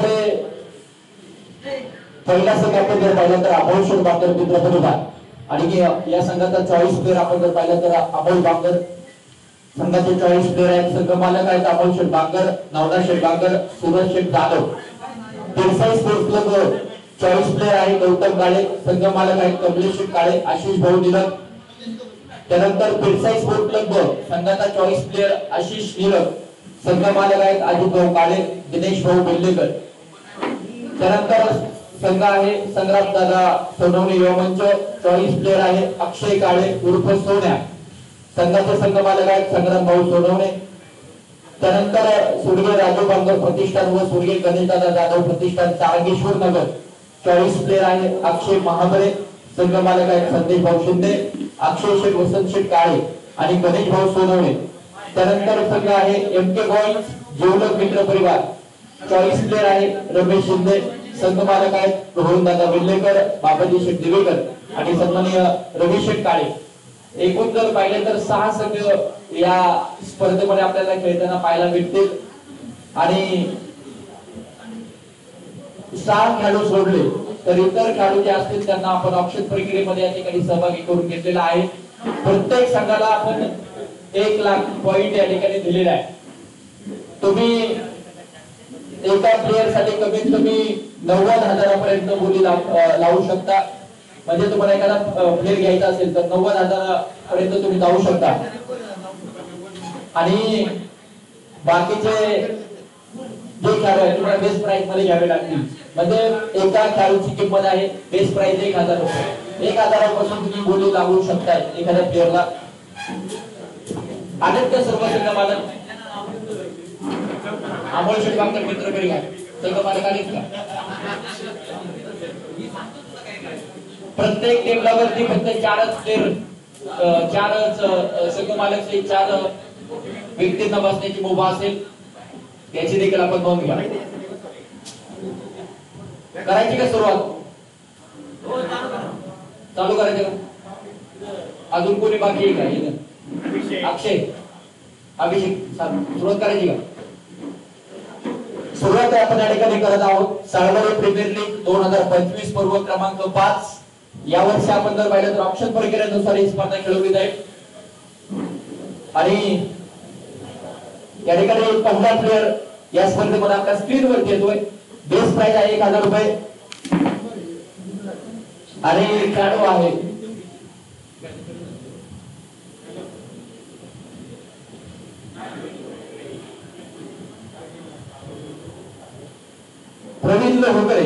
संघामध्ये पहिला संघ आपण जर पाहिलं तर अमोल बांगर मित्र परिवार आणि या संघाचा 40 प्लेयर आपण जर पाहिलं तर अमोल बांगर संघाचे 40 प्लेयर आहेत. संघ मालक आहेत अमोल बांगर, नवनाथ बांगर, सूरज शेठ जाधव. पेरसाई स्पोर्ट्स क्लब 40 प्लेयर आहे गौतम काळे. संघ मालक आहेत कमलेश काळे, आशिष भाऊ निलक. त्यानंतर पेरसाई स्पोर्ट्स क्लब संघाचा 40 प्लेयर आशिष निलक. संघ मालक आहेत अजित भाऊ काळे, दिनेश भाऊ बेल्लेकर. त्यानंतर संघ आहे संग्राम दादा सोनवणे युवा मंच 40 प्लेयर आहे अक्षय काळे उर्फ सोन्या. संघाचे संघ मालक आहेत संग्राम भाऊ सोनवणे. त्यानंतर सुरगे राजू बांगर प्रतिष्ठान व सुरगे गणेशदादा जाधव प्रतिष्ठान चारंगेश्वर नगर 40 प्लेयर आहे अक्षय महाबरे. संघ मालक आहेत संदेश भाऊ शिंदे, अक्षय शेठ, वसंत शेठ काळे आणि गणेश भाऊ सोनवणे. त्यानंतर संघ आहे एमके बॉईज जेवलक मित्र परिवार 40 प्लेयर आहे रमेश शिंदे. संघ मालक आहेत रोहनदादा बेल्लेकर, बाबाजी शेठ दिवेकर आणि सन्माननीय रवी शेठ काळे. एकूण जर पाहिले तर 6 संघ या स्पर्धेमध्ये आपल्याला खेळताना पाहायला भेटतील आणि 6 खेळाडू सोडले तर इतर खेळाडू जे असतील त्यांना आपण ऑप्शन प्रक्रियेमध्ये या ठिकाणी सहभागी करून घेतलेला आहे. प्रत्येक संघाला आपण 1 लाख पॉइंट या ठिकाणी दिलेला आहे. तुम्ही एका प्लेयर साठी कमीत कमी 90,000 पर्यंत बोली लावू शकता. म्हणजे तुम्हाला एखादा प्लेयर घ्यायचा असेल तर 90,000 पर्यंत तुम्ही जाऊ शकता. आणि बाकीचे जे खेळाडू आहेत तुम्हाला बेस्ट प्राइस मध्ये घ्यावे लागतील. म्हणजे एका खेळाडूची किंमत आहे बेस्ट प्राइस 1,000 रुपये. 1,000 पासून तुम्ही बोली लावू शकता एखाद्या प्लेयरला. आदित्य सर्व संघ मालक अमोल शेठ बांगर मित्र परिवार संघ मालक आहेत का? प्रत्येक टेबलावरती फक्त 4च प्लेयर 4च संघ मालक 4 व्यक्तींना बसण्याची मुभा असेल. त्याची देखील आपण नोंद घ्या. करायची का सुरुवात? चालू करायचं का? अजून कोणी बाकी आहे का? अक्षय, अभिषेक सुरुवात करायची का? सुरुवात आपण या ठिकाणी करत आहोत. साळवरे प्रीमियर लीग 2025 पर्व क्रमांक 5. यावर्षी आपण जर पाहिलं तर ऑप्शन प्रक्रियेनुसार ही स्पर्धा खेळवली जाईल आणि या ठिकाणी पहिला प्लेयर या स्पर्धेमध्ये आपल्या स्क्रीनवरती येतोय. बेस्ट प्राइस आहे 1,000 रुपये आणि खेळाडू आहे प्रवीण लोहकरे.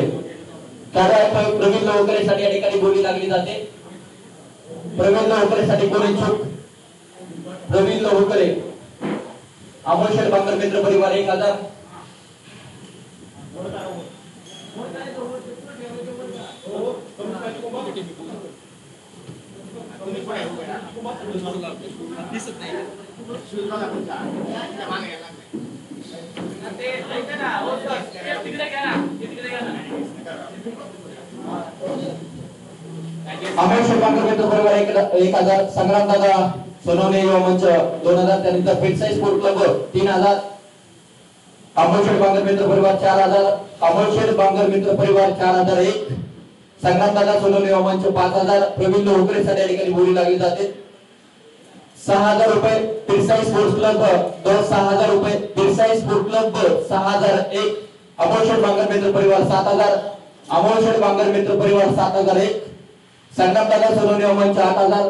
प्रवीण लोहकरे साठी या ठिकाणी बोली लागली जाते. प्रवीण लोहकरे साठी कोण इच्छुक? प्रवीण लोहकरे अमोल शेठ बांगर मित्र परिवार 1,000. अमोल शेठ बांगर मित्र परिवार 1,000. संग्राम दादा सोनवणे युवा मंच 2,000. त्यानंतर पेरसाई स्पोर्ट्स क्लब 3,000. अमोल शेठ बांगर मित्र परिवार 4,000. अमोल शेठ बांगर मित्र परिवार 4,001. संग्राम दादा सोनवणे युवा मंच 5,000. प्रवीण लोहकरे साठी या ठिकाणी बोली लागली जाते 6,000 रुपये. पेरसाई स्पोर्ट्स क्लब 6,000 रुपये. पेरसाई स्पोर्ट्स क्लब 6,001. अमोल शेठ बांगर मित्र परिवार 7,000. अमोल शेठ बांगर मित्र परिवार 7,001. संग्राम दादा सोनवणे युवा मंच 8,000.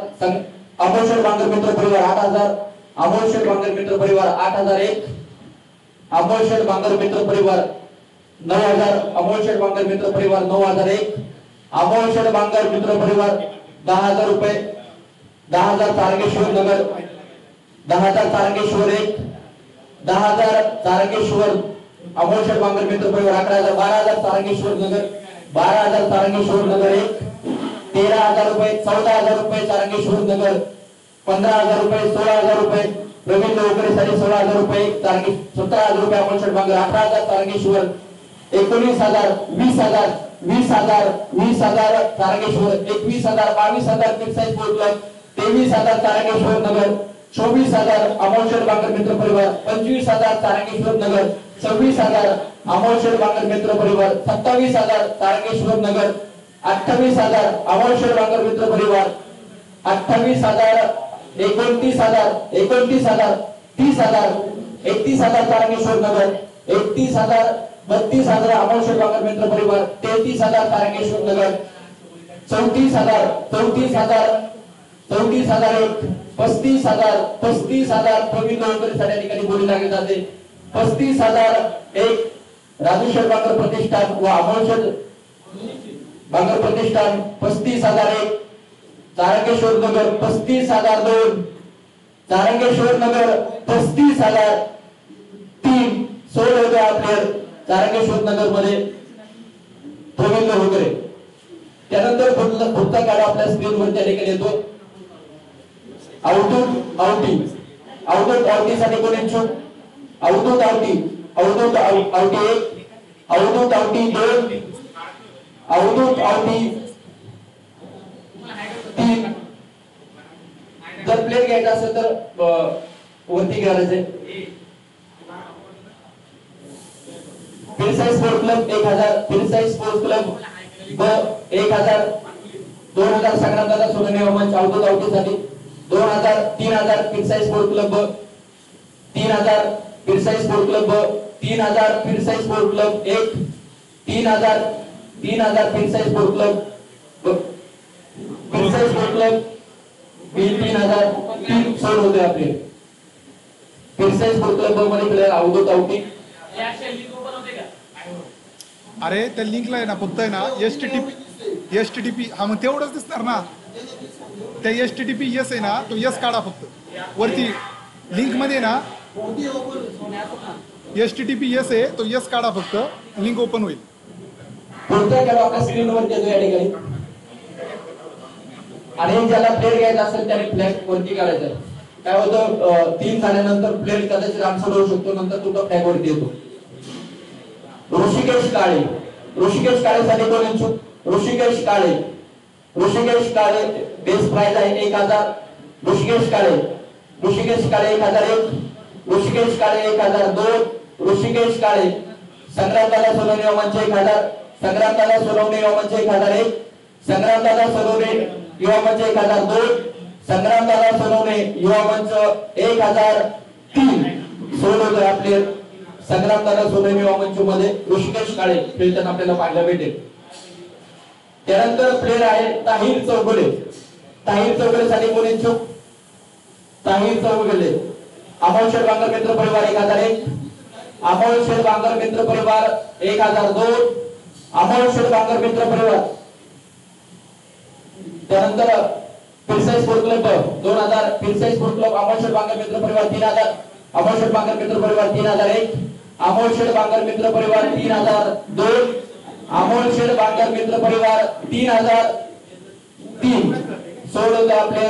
अमोल शेठ बांगर मित्र परिवार 8,000. अमोल शेठ बांगर मित्र परिवार 8,001. अमोल शेठ बांगर मित्र परिवार 9,000. अमोल शेठ बांगर मित्र परिवार 9,001. अमोल शेठ बांगर मित्र परिवार 10,000 रुपये. 10,000 तारंगेश्वर नगर 10,000 तारंगेश्वर 1. 10,000 तारंगेश्वर अमोल शेठ बांगर मित्र परिवार 11,000. 12,000 तारंगेश्वर नगर 12,000 तारंगेश्वर नगर 1. 13,000 रुपये. 14,000 रुपये तारंगेश्वर नगर 15,000 रुपये. 16,000 रुपये प्रवीण लोहकरे साठी 16,000 रुपये. 17,000 रुपये अमोल शेठ बांगर. 18,000 तारंगेश्वर. 19,000 20,000 20,000 20,000 तारंगेश्वर. 21,000 22,000 Persai sports club. 23,000 तारंगेश्वर नगर. 24,000 अमोलशेठ बांगर मित्र परिवार, 25,000 तारंगेश्वर नगर, 26,000 अमोलशेठ बांगर मित्र परिवार, 27,000 तारंगेश्वर नगर, 28,000 अमोलशेठ बांगर मित्र परिवार, 28,000 29,000 30,000 31,000 तारंगेश्वर नगर, 31,000 32,000 अमोलशेठ बांगर मित्र परिवार, 33,000 तारंगेश्वर नगर, 34,000 एक, 35,000 प्रवीण लोणकरसाठी या ठिकाणी बोली लागली जाते. 35,000 एक राजेश्वर बांगर प्रतिष्ठान व अमोलशेठ बांगर प्रतिष्ठान, 35,000 एक तारंगेश्वर नगर, 35,000 दोन तारंगेश्वर नगर, 35,000 तीन सोल होते आपले तारंगेश्वर नगर मध्ये प्रवीण लोणकरे. त्यानंतर पुढचा काढा आपल्या स्क्रीनवर त्या ठिकाणी येतो. अवधूत आवटी साठी कोण इच्छुक? अवधूत आवटी एक, अवधूत आवटी दोन, अवधूत आवटी तीन. जर प्लेट घ्यायचा असेल तर वरती करायचे. Firsai sport club 1,000, Firsai sport club 1,000, 2,000 संग्रामदादा सोनवणे मंच अवधूत आवटीसाठी, 2,000 3,000 फिरसाई sport club 3,000 फिरसाई sport club 3,000 फिरसाई sport club 1, 3,000 फिरसाई sport club तीन 3,000 तीन सोड होते आपले. फिरसाई स्पोर्ट क्लब मध्ये प्लेयर अवधूत आवटी. अरे त्या लिंकला आहे ना फक्त आहे ना एसटीटीपी हा मग तेवढंच दिसणार ना. त्या एसटीटीपी यस आहे ना तो यस काढा फक्त वरती लिंक मध्ये ना एसटीटीपी यस आहे तो यस काढा फक्त लिंक ओपन होईल. पुढचा खेळ आपल्या स्क्रीनवर येतो या ठिकाणी. आणि ज्याला प्लेट घ्यायचा असेल त्याने फ्लॅग वरती काढायचा. काय होतं 3 झाल्यानंतर प्लेट कदाचित रामसर होऊ शकतो, नंतर तुमचा फ्लॅग वरती येतो. ऋषिकेश काळे साठी कोण इच्छुक? ऋषिकेश काळे बेस प्राइस आहे 1,000. ऋषिकेश काळे 1,001, ऋषिकेश काळे 1,002, ऋषिकेश काळे संग्रामदादा सोनवणे मंच 1,000, संग्रामदादा सोनवणे मंच 1,001, संग्रामदादा सोनवणे युवा मंच 1,002, संग्रामदादा सोनवणे युवा मंच 1,003 सोड होते आपले. संग्रामदादा सोनवणे युवा मंच मध्ये ऋषिकेश काळे खेळताना आपल्याला पाहायला भेटेल. त्यानंतर प्लेयर आहे ताहिर चौगुले साठी कोण इच्छुक? ताहिर चौगुले अमोलशेठ बांगर मित्र परिवार 1,001, अमोलशेठ बांगर मित्र परिवार 1,002, अमोलशेठ बांगर मित्र परिवार. त्यानंतर Firsai sport club 2,000, Firsai sport club अमोलशेठ बांगर मित्र परिवार 3,000, अमोलशेठ बांगर मित्र परिवार 3,001, अमोलशेठ बांगर मित्र परिवार 3,002, अमोलशेठ बांगर मित्र परिवार 3,003 सोड होते आपले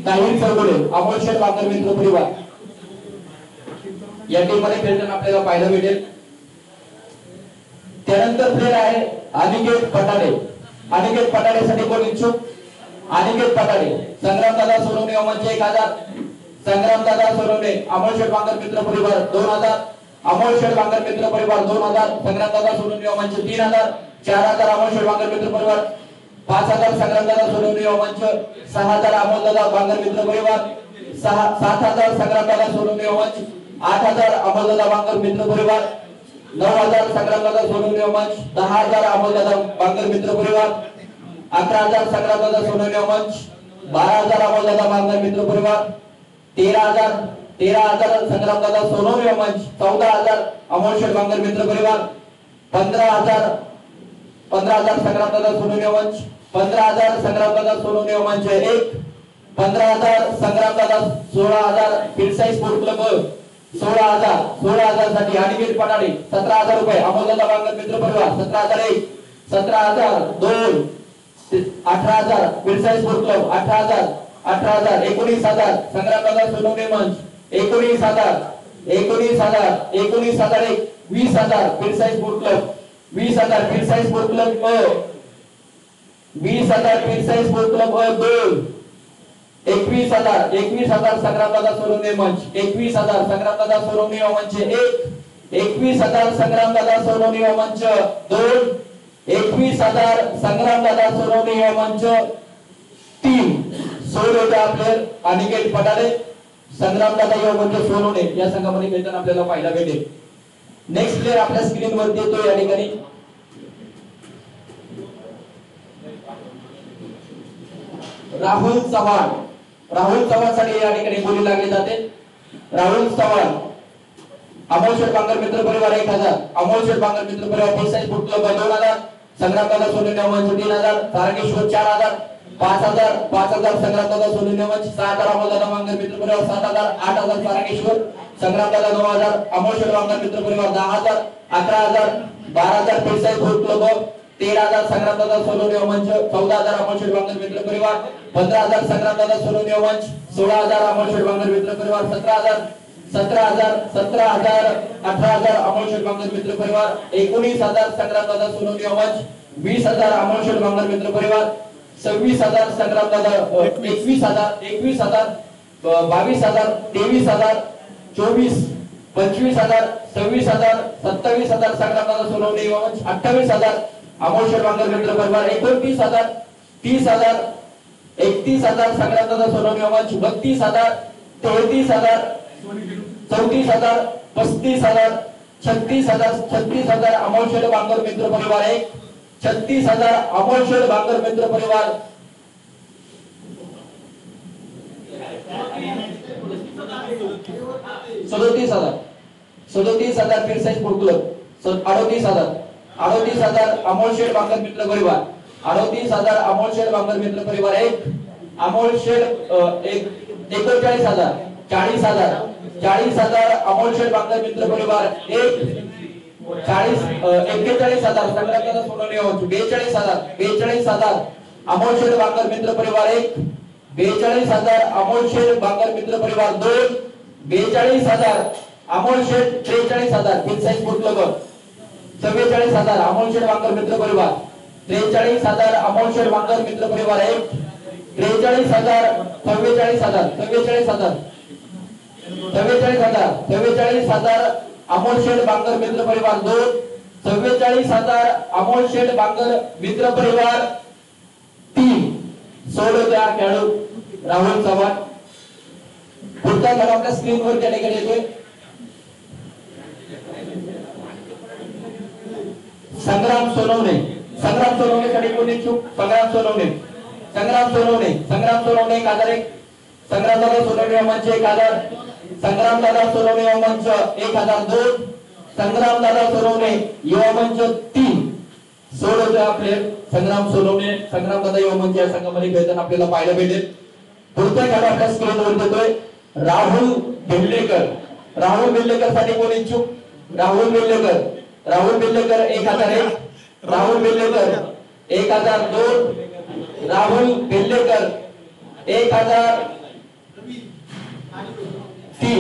ताहिर चौगुले अमोलशेठ बांगर मित्र परिवार. या टीम मध्ये खेळताना आपल्याला पाहायला भेटेल. त्यानंतर प्लेयर आहे अनिकेत पटाडे साठी कोण इच्छुक? अनिकेत पटाडे संग्रामदादा सोनवणे मंच 1,000, संग्रामदादा सोनवणे अमोलशेठ बांगर मित्र परिवार 2,000, अमोलशेठ बांगर मित्र परिवार 2,000, संग्रामदादा सोनवणे मंच 3,000, 4,000 अमोलशेठ बांगर मित्र परिवार, 5,000 संग्रामदादा सोनवणे मंच, 6,000 अमोलदादा बांगर मित्र परिवार, 7,000 संग्रामदादा सोनवणे मंच, 8,000 अमोलदादा बांगर मित्र परिवार, 9,000 संग्रामदादा सोनवणे मंच, 10,000 अमोलदादा बांगर मित्र परिवार, 11,000 संग्रामदादा सोनवणे मंच, 12,000 अमोलदादा बांगर मित्र परिवार, 13,000 संग्रामदादा सोनवणे मंच, 14,000 अमोलशेठ बांगर मित्र परिवार, 15,000 संग्रामदादा सोनवणे मंच, 15,000 संग्रामदादा सोनवणे मंच 1, 15,000 संग्रामदादा, 16,000 फिरसाई स्पोर्ट क्लब 16,000 साठी अनिकेत पटाडे 17,000 रुपये, अमोलदादा बांगर मित्र परिवार 17,001, 17,000 2, 18,000 फिरसाई स्पोर्ट क्लब 18,000, 19,000 संग्रामदादा सोनवणे मंच, 19,000 एक, 20,000 Firsai sport club, 20,000 Firsai sport club 20,000 Firsai sport club 2, 21,000 संग्रामदादा सोनवणे मंच 21,000 संग्रामदादा सोनवणे मंच 1 21,000 संग्रामदादा सोनवणे मंच 2 21,000 संग्रामदादा सोनवणे मंच 3 सोडवता प्लेयर अनिकेत पटाले संग्रामदादा युवा मंच सोनवणे या संघामध्ये खेळताना आपल्याला पाहायला भेटेल. नेक्स्ट प्लेयर आपल्या स्क्रीन वरती येतो या ठिकाणी राहुल चव्हाण साठी या ठिकाणी बोली लागली जाते. राहुल चव्हाण अमोल शेठ बांगर मित्र परिवार 1000 अमोल शेठ बांगर मित्र परिवार पेसाई फुट क्लब 2000 संग्रामदादा सोनवणे मंच 3000 तारकेश्वर 4000 5000 संग्रामदादा सोनवणे मंच 6000 अमोलदादा बांगर मित्र परिवार 7000 8000 तारकेश्वर संग्रामदादा 9000 अमोल शेठ बांगर मित्र परिवार 10000 11000 12000 पेसाई फुट क्लब 13,000 संग्रामदादा सोनवणे मंच 14,000 अमोल शेठ बांगर मित्र परिवार 15,000 संग्रामदादा सोनवणे मंच 16,000 अमोल शेठ बांगर मित्र परिवार 17,000 18,000 अमोल शेठ बांगर मित्र परिवार 19,000 संग्रामदादा सोनवणे मंच 20,000 अमोल शेठ बांगर मित्र परिवार 26,000 संग्रामदादा 21,000 22,000 23,000 24 25,000 26,000 27,000 संग्रामदादा सोनवणे मंच 28,000 अमोल शेठ बांगर मित्र परिवार 29,000 30,000 31,000 संग्रामदादा सोनवणे मंच 32,000 33,000 34,000 35,000 36,000 अमोल शेठ बांगर मित्र परिवार 1 36,000 अमोल शेठ बांगर मित्र परिवार 37,000 पीर size foot club 38,000 Amol Sheth Bangar मित्र परिवार 38,000 अमोल शेठ बांगर मित्र परिवार 1 अमोल शेठ 39,000 40,000 अमोल शेठ बांगर मित्र परिवार 1 41,000 संग्रामदादा सोनवणे मंच 42,000 अमोल शेठ बांगर मित्र परिवार 1 42,000 अमोल शेठ बांगर मित्र परिवार 2 42,000 अमोल शेठ 43,000 पीर size foot club 44,000 Amol Sheth Bangar मित्र परिवार 43,000 अमोल शेठ बांगर मित्र परिवार 1 43,000 44,000 अमोल शेठ बांगर मित्र परिवार 2 44,000 अमोल शेठ बांगर मित्र परिवार 3 सोडवता खेळाडू राहुल चव्हाण. पुढचा खेळ आपल्या स्क्रीनवर त्या ठिकाणी येतोय संग्राम सोनवणे साठी कोण इच्छुक संग्राम सोनवणे 1001 संग्रामदादा सोनवणे मंच 1000 संग्रामदादा सोनवणे मंच 1002 संग्रामदादा सोनवणे युवा मंच 3 सोडवतो आपले संग्रामदादा युवा मंच या संघामध्ये खेळताना आपल्याला पाहायला भेटेल. पुढचा खेळ आपल्या स्क्रीनवर येतोय राहुल बेल्लेकर साठी कोण इच्छुक राहुल बेल्लेकर 1001 राहुल बेल्लेकर 1002 राहुल बेल्लेकर 1003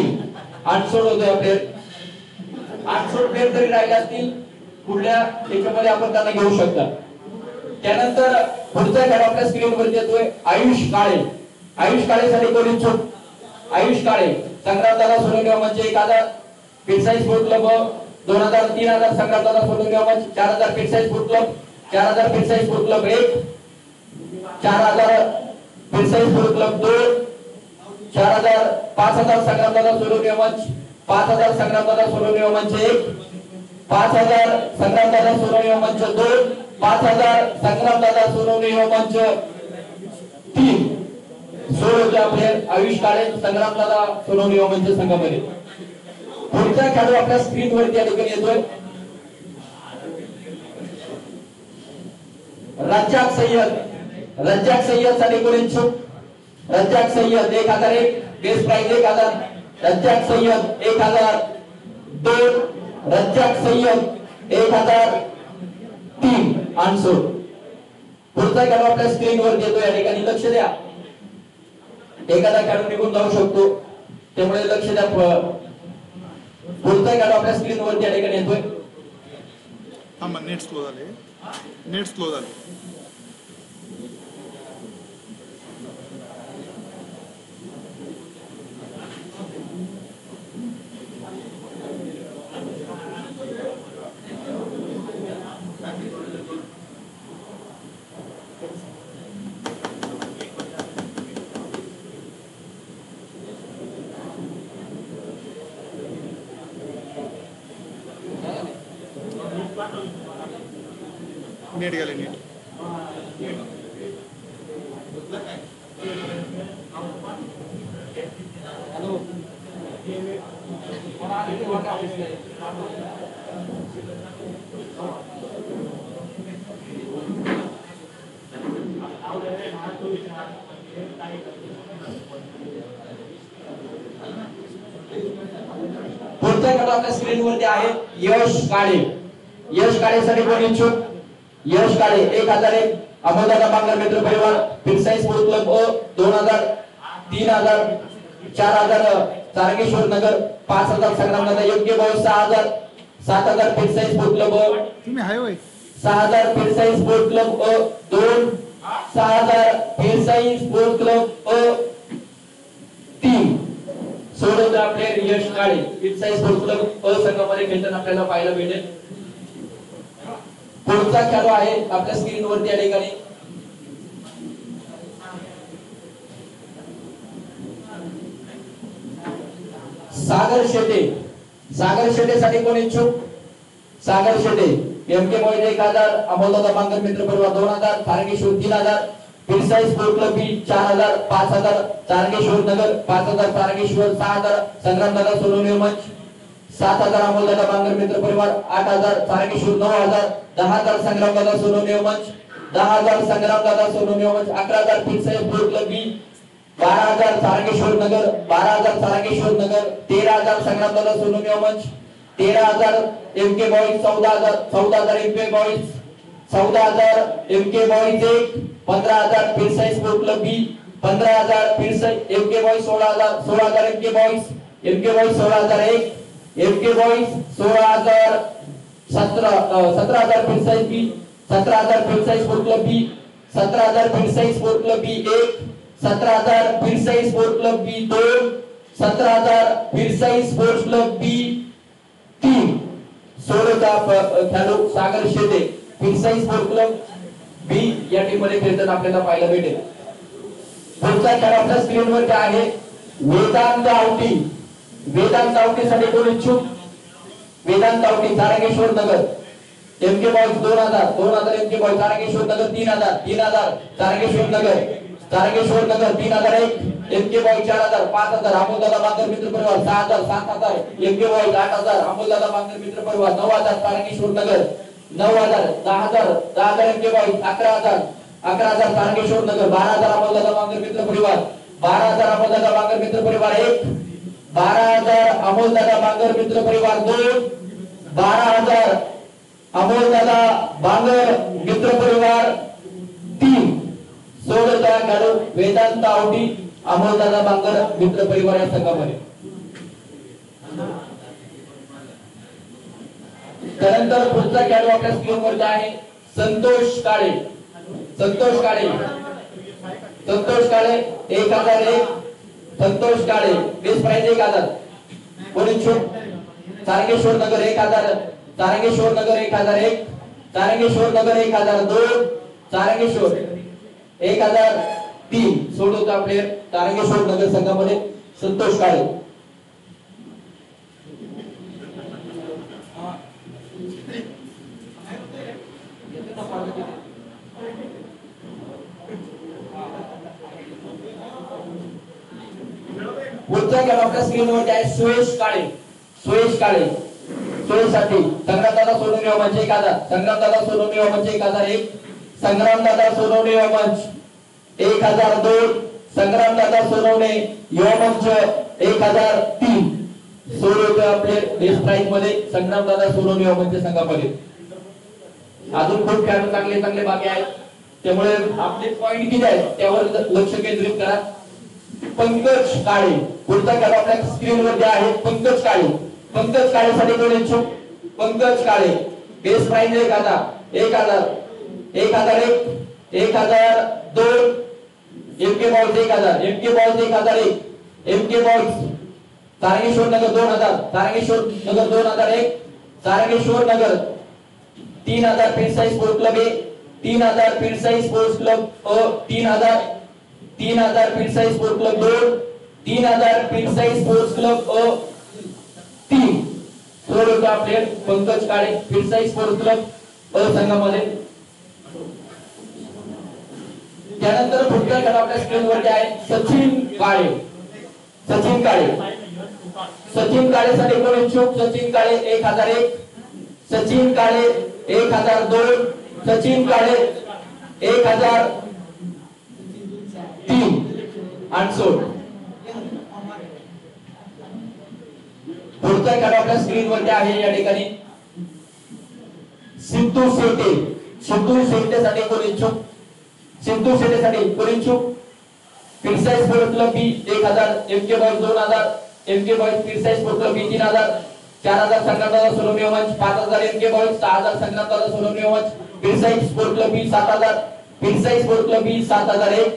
800 होते आपले 800 प्लेयर जरी राहिले असतील पुढल्या याच्यामध्ये आपण त्यांना घेऊ शकता. त्यानंतर पुढचा खेळ आपल्या स्क्रीनवर येतोय आयुष काळे साठी कोण इच्छुक आयुष काळे संग्रामदादा सोनवणे मंच 1000 पीर साइज फुट क्लब 2000 3000 संग्रामदादा सोनवणे मंच 4000 पीर साइज फुट क्लब 4000 पीर साइज फुट क्लब 1 4000 पीर साइज फुट क्लब 2 4000 5000 संग्रामदादा सोनवणे मंच 5000 संग्रामदादा सोनवणे मंच 1 5000 संग्रामदादा सोनवणे मंच 2 5000 संग्रामदादा सोनवणे मंच 3 सोडवतो आपले आयुष काळे संग्रामदादा सोनवणे मंच संघामध्ये. पुढचा खेळाडू आपल्या स्क्रीनवर त्या ठिकाणी येतोय रज्जाक सय्यद साठी कोण इच्छुक रज्जाक सय्यद 1001 बेस प्राइस 1000 रज्जाक सय्यद 1002 रज्जाक सय्यद 1003 800. पुढचा खेळाडू आपल्या स्क्रीनवर येतोय या ठिकाणी लक्ष द्या. एखादा खेळाडू निघून जाऊ शकतो त्यामुळे लक्ष द्या. पुढचा खेळाडू आपल्या स्क्रीनवर त्या ठिकाणी येतोय नेट स्लो झाले नेट गेले नेट. पुढचा खेळ आपल्या स्क्रीन वरती आहे यश काळे. यश काळेसाठी कोण इच्छुक? यश काळे 1001 अमोलदादा बांगर मित्र परिवार फिरसाई स्पोर्ट क्लब 2000 3000 4000 तारकेश्वर नगर 5000 संग्रामदादा योग्य बॉय 6000 7000 फिरसाई स्पोर्ट क्लब तुम्ही हाय होय 6000 फिरसाई स्पोर्ट क्लब 2 6000 फिरसाई स्पोर्ट क्लब 3 सोडवता प्लेयर यश काळे फिरसाई स्पोर्ट क्लब संघामध्ये खेळताना आपल्याला पाहायला भेटेल. पुढचा खेळ आहे आपल्या स्क्रीन वरती या ठिकाणी सागर शेटे. सागर शेटे साठी कोण इच्छुक? सागर शेटे एमके मोहित 1000 अमोलदादा बांगर मित्र परिवार 2000 तारकेश्वर 3000 फिरसाई स्पोर्ट क्लब बी 4000 5000 तारकेश्वर नगर 5000 तारकेश्वर 6000 संग्रामदादा सोनवणे मंच 7000 अमोलदादा बांगर मित्र परिवार 8000 तारकेश्वर 9000 10000 संग्रामदादा सोनवणे मंच 10000 संग्रामदादा सोनवणे मंच 11000 Firsai sport club B 12000 Tarkeshwar Nagar 12000 Tarkeshwar Nagar 13000 संग्रामदादा सोनवणे मंच 13000 MK boys 14000 MK boys 14000 MK boys 1 15000 Firsai sport club B 15000 Firsai MK boys 16000 MK boys 16001 MK boys 16000 17000 Firsai B 17000 Firsai sport club B 17000 Firsai sport club B 1 17000 Firsai sport club B 2 17000 Firsai sports club B 3 सोडवता खेळाडू सागर Shete Firsai sport club बी या team मध्ये खेळताना आपल्याला पाहायला भेटेल. पुढचा खेळ आपल्या स्क्रीन वर आहे वेदांत आवटी. वेदांत आवटी साठी कोण इच्छुक? Vedant Awati Tarkeshwar Nagar MK boys 2000 MK boys Tarkeshwar Nagar 3000 Tarkeshwar Nagar 3001 MK boys 4000 5000 अमोलदादा बांगर मित्र परिवार 6000 7000 एमके बॉयज 8000 अमोलदादा बांगर मित्र परिवार 9000 तारकेश्वर नगर 9000 10000 एमके बॉयज 11000 तारकेश्वर नगर 12000 अमोलदादा बांगर मित्र परिवार 12000 अमोलदादा बांगर मित्र परिवार 1 12000 अमोलदादा बांगर मित्र परिवार 2 12000 अमोलदादा बांगर मित्र परिवार 3 सोडवता खेळाडू वेदांत आवटी अमोलदादा बांगर मित्र परिवार या संघामध्ये. त्यानंतर पुढचा खेळाडू आपल्या स्क्रीनवर आहे संतोष काळे. संतोष काळे 1001 संतोष काळे बेस प्राइस 1000 कोण इच्छुक? तारकेश्वर नगर 1000 तारकेश्वर नगर 1001 तारकेश्वर नगर 1002 तारकेश्वर 1003 सोडवता प्लेयर तारकेश्वर नगर संघामध्ये संतोष काळे. पुढचा खेळ आपल्या स्क्रीनवर आहे सुयश काळे. सुयश काळे साठी संग्रामदादा सोनवणे मंच 1000 संग्रामदादा सोनवणे मंच 1001 संग्रामदादा सोनवणे मंच 1002 संग्रामदादा सोनवणे मंच 1003 सोडवतो आपले बेस्ट प्राइस मध्ये संग्रामदादा सोनवणे मंच संघामध्ये. अजून खूप खेळाडू चांगले बाकी आहेत त्यामुळे आपले पॉइंट किती आहेत त्यावर लक्ष केंद्रित करा. पंकज काळे पुढचा खेळ आपल्या स्क्रीनवर आहे पंकज काळे. पंकज काळे साठी कोण इच्छुक? Pankaj Kale base price 1000 1001 MK boys 1000 MK boys 1001 MK boys Tarkeshwar Nagar 2000 Tarkeshwar Nagar 2001 Tarkeshwar Nagar 3000 Firsai sport club 3000 Firsai sports club 3000 Firsai sport club 2 3000 Firsai sports club 3 सोडवता player Pankaj Kale Firsai sports club संघामध्ये. त्यानंतर पुढचा खेळ आपल्या स्क्रीनवरती आहे सचिन काळे. सचिन काळे, सचिन काळेसाठी कोण इच्छुक? सचिन काळे 1001, सचिन काळे 1002, सचिन काळे 1003 अनसोड. पुढचा खेळ आपल्या स्क्रीनवरती आहे या ठिकाणी सिद्धू शेटे. सिद्धू शेटेसाठी कोण इच्छुक? सिद्धू शेटेसाठी कोण इच्छुक? Firsai sport club B 1000, MK boys 2000, MK boys Firsai sport club B 3000, 4000 संग्रामदादा सोनवणे मंच 5000, एमके बॉयज 6000 संग्रामदादा सोनवणे मंच, Firsai sport club B 7000, Firsai sport club B 7001,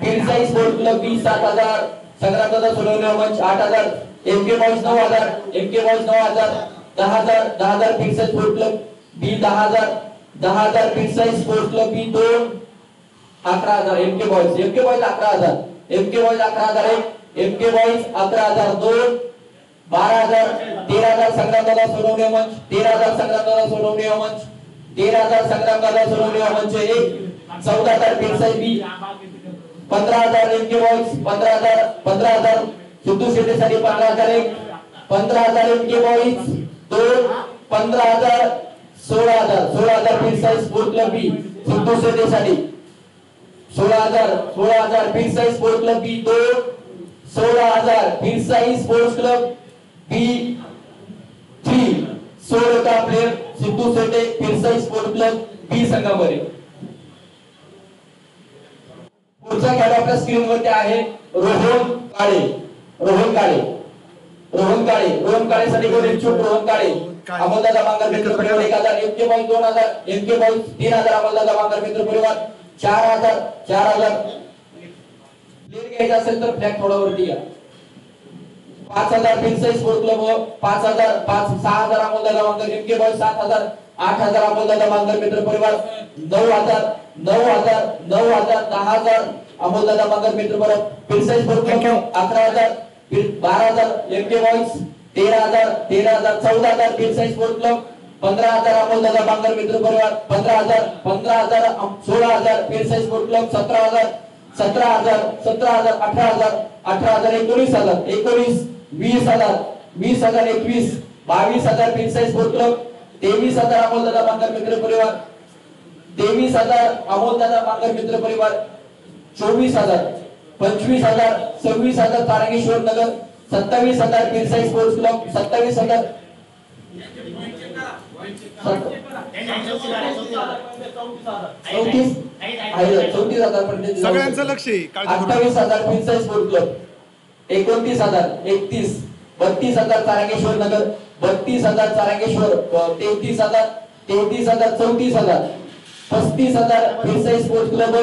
Firsai sport club B 7000 संग्रामदादा सोनवणे मंच 8000, MK boys 9000, MK boys 9000, 10000 Firsai sport club B 10000 Firsai sport club B 2 11000, MK boys 11000, MK boys 11001, MK boys 11002, 12000, 13000 संग्रामदादा सोनवणे मंच, 13000 संग्रामदादा सोनवणे मंच, 13000 संग्रामदादा सोनवणे मंच 1, 14000 Firsai B, 15000 MK boys 15000 Siddhu शेटेसाठी 15001, 15000 MK boys 2, 15000, 16000 Firsai sport club B सिद्धू शेटेसाठी 16000 Firsai sport club B 2, 16000 Firsai sports club B 3, 16 का player Siddhu Shete Firsai sport club B संघामध्ये. पुढचा खेळ आपल्या स्क्रीनवरती आहे रोहन काळे. रोहन काळे, रोहन काळे, रोहन काळेसाठी कोण इच्छुक? रोहन काळे अमोलदादा बांगर मित्र परिवार 1000, एमके बॉयज 2000, एमके बॉयज 3000, अमोलदादा बांगर मित्र परिवार 4000 लीड घ्यायचा असेल तर फ्लॅग थोडा वरती घ्या. 5000 फिरसाई स्पोर्ट क्लब 5000, 6000 अमोलदादा बांगर, एमके बॉयज 7000, 8000 अमोलदादा बांगर मित्र परिवार 9000, 10000 अमोलदादा बांगर मित्र परिवार, Firsai sport club 11000, 12000 MK boys 13000, 14000 Firsai sport club 15000 अमोलदादा बांगर मित्र परिवार 15000, 16000 Firsai sport club 17000, 18000, 18000, 19000, 19 20000 21, 22000 Firsai sport club 23000 अमोलदादा बांगर मित्र परिवार 23000 अमोलदादा बांगर मित्र परिवार 24000, 25000, 26000 तारंगेश्वर नगर 27000 फिरसाई स्पोर्ट्स क्लब 27000 सगळ्यांचं लक्ष आहे. 28000 Firsai sport club 29000, 31, 32000 Tarangeshwar Nagar 32000 Tarangeshwar 33000, 33000, 34000, 35000 Firsai sports club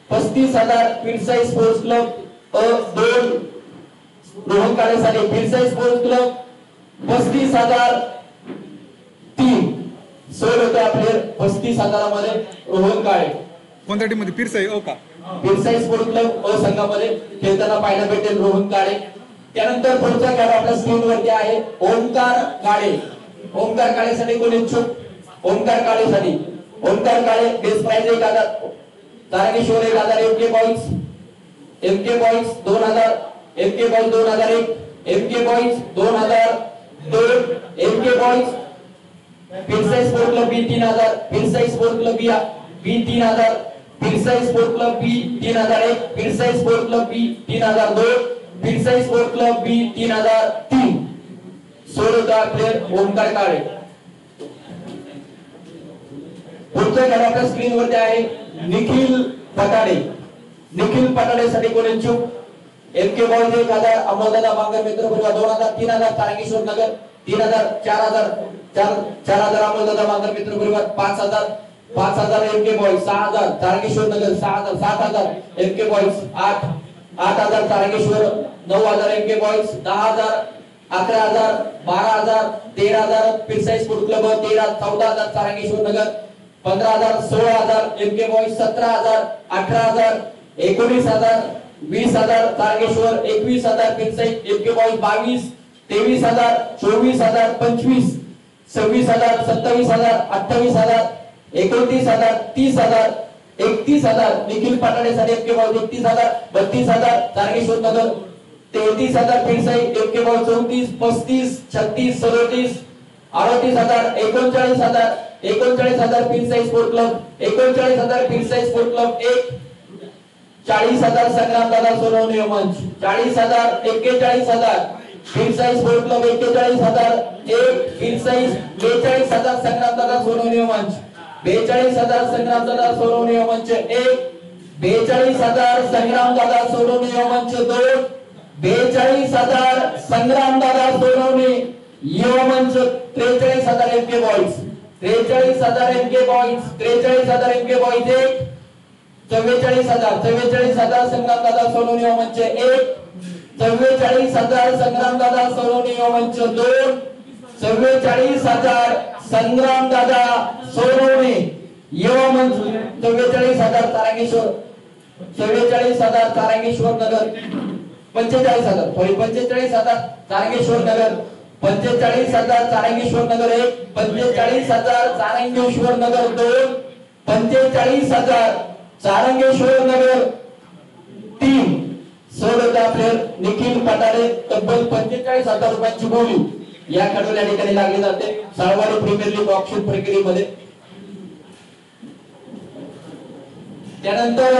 35000 Firsai sports club 2 Rohan काळेसाठी फिरसाई स्पोर्ट्स क्लब 35000 3 16 होते आपले 35000 मध्ये रोहन काळे. कोणत्या टीम मध्ये? फिरसाई ओ का? फिरसाई स्पोर्ट क्लब अ संघामध्ये खेळताना पाहायला भेटेल रोहन काळे. त्यानंतर पुढचा खेळ आपल्या स्क्रीन वरती आहे ओमकार काळे. ओमकार काळेसाठी कोण इच्छुक? ओमकार काळेसाठी Omkar Kale base price 1000, Tarkeshwar 1000, MK boys 2000, MK boys 2001, MK boys 2002, MK boys Firsai sport club B 3000, Firsai sport club B 3000, Firsai sport club B 3001, Firsai sport club B 3002, Firsai sport club B 3003. 16 player Omkar Kale. पुढचा खेळ आपल्या स्क्रीन वरती आहे निखिल पटाडे. निखिल पटाडेसाठी कोण इच्छुक? एमके बॉयज 1000, अमोलदादा बांगर मित्र परिवार 2000, 3000 तारंगेश्वर नगर 3000, 4000 अमोलदादा बांगर मित्र परिवार 5000 MK boys 6000 Tarangeshwar Nagar 6000, 7000 MK boys 8000 Tarangeshwar 9000 MK boys 10000, 11000, 12000, 13000 Firsai sport club 14000 Tarangeshwar Nagar 15000, 16000 MK boys 17000, 18000, 19000, 20000 Tarangeshwar 21000 Firsai MK boys 22, 23000, 24000, 25, 26000, 27000, 28000, 29000, 30000, 31,000 Nikhil Patade साठी MK ball 31,000 32,000 Tarkeshwar Nagar 33,000 Firsai MK ball 34 35 36 37 38,000 39,000 Firsai sport club 39,000 Firsai sport club 1 40,000 Sangram दादा सोनवणे मंच 40,000 41,000 फिरसाई स्पोर्ट क्लब 41,000 1 फिरसाई 42,000 संग्राम दादा सोनवणे मंच 42,000 संग्राम दादा सोनवणे मंच 1 42,000 संग्राम दादा सोनवणे मंच 2 42,000 संग्राम दादा सोनवणे युवा मंच 43,000 MK boys 43,000 MK boys 43,000 MK boys 1 44,000 Sangram दादा सोनवणे मंच 1 44,000 संग्राम दादा सोनवणे मंच 2 44,000 संग्राम दादा सोनवणे युवा मंच 44,000 तारंगेश्वर 44,000 तारंगेश्वर नगर 45,000 सॉरी 45,000 तारंगेश्वर नगर 45,000 तारंगेश्वर नगर 1 45,000 तारंगेश्वर नगर 2 45,000 तारंगेश्वर नगर 3 सोडता प्लेयर निखिल पटाडे तब्बल 45,000 रुपयांची बोली या खेळाडूला या ठिकाणी लागली जाते साळवाडी प्रीमियर लीग ऑक्शन प्रक्रियेमध्ये. त्यानंतर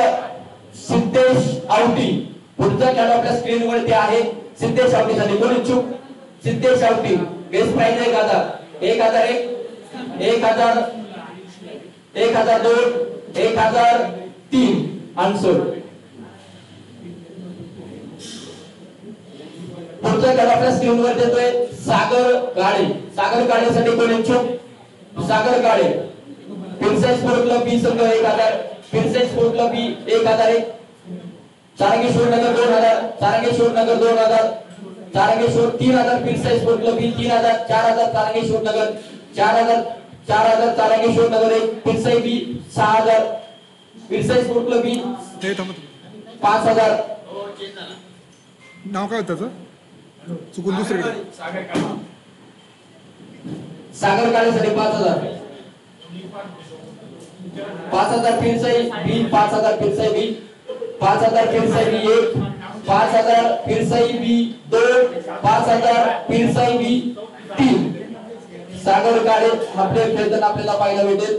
सिद्धेश आवटी पुढचा खेळाडू आपल्या स्क्रीन वरती आहे. सिद्धेश आवटी साठी कोण इच्छुक? Siddhesh Awati best price 1,000 1,001 1,000 1,002 1,003 unsold. पुढचा खेळ आपल्या स्क्रीन वर देतोय सागर काळे. सागर काळेसाठी कोण इच्छुक? सागर काळे फिरसाई स्पोर्ट क्लब बी संघ 1,000 फिरसाई स्पोर्ट क्लब बी 1,001 चारंगेश्वर नगर 2,000 चारंगेश्वर नगर 2,000 चारंगेश्वर 3,000 फिरसाई स्पोर्ट क्लब बी 3,000 4,000 चारंगेश्वर नगर 4,000 चारंगेश्वर नगर 1 फिरसाई बी 6,000 फिरसाई स्पोर्ट क्लब बी 5,000. नाव काय होतं त्याचं? चुकून दुसरीकडे सागर काळेसाठी 5,000 5,000 फिरसाई बी 5,000 फिरसाई बी 5,000 फिरसाई बी 1 5,000 फिरसाई बी 2 5,000 फिरसाई बी 3. सागर काळे आपले खेळताना आपल्याला पाहायला भेटेल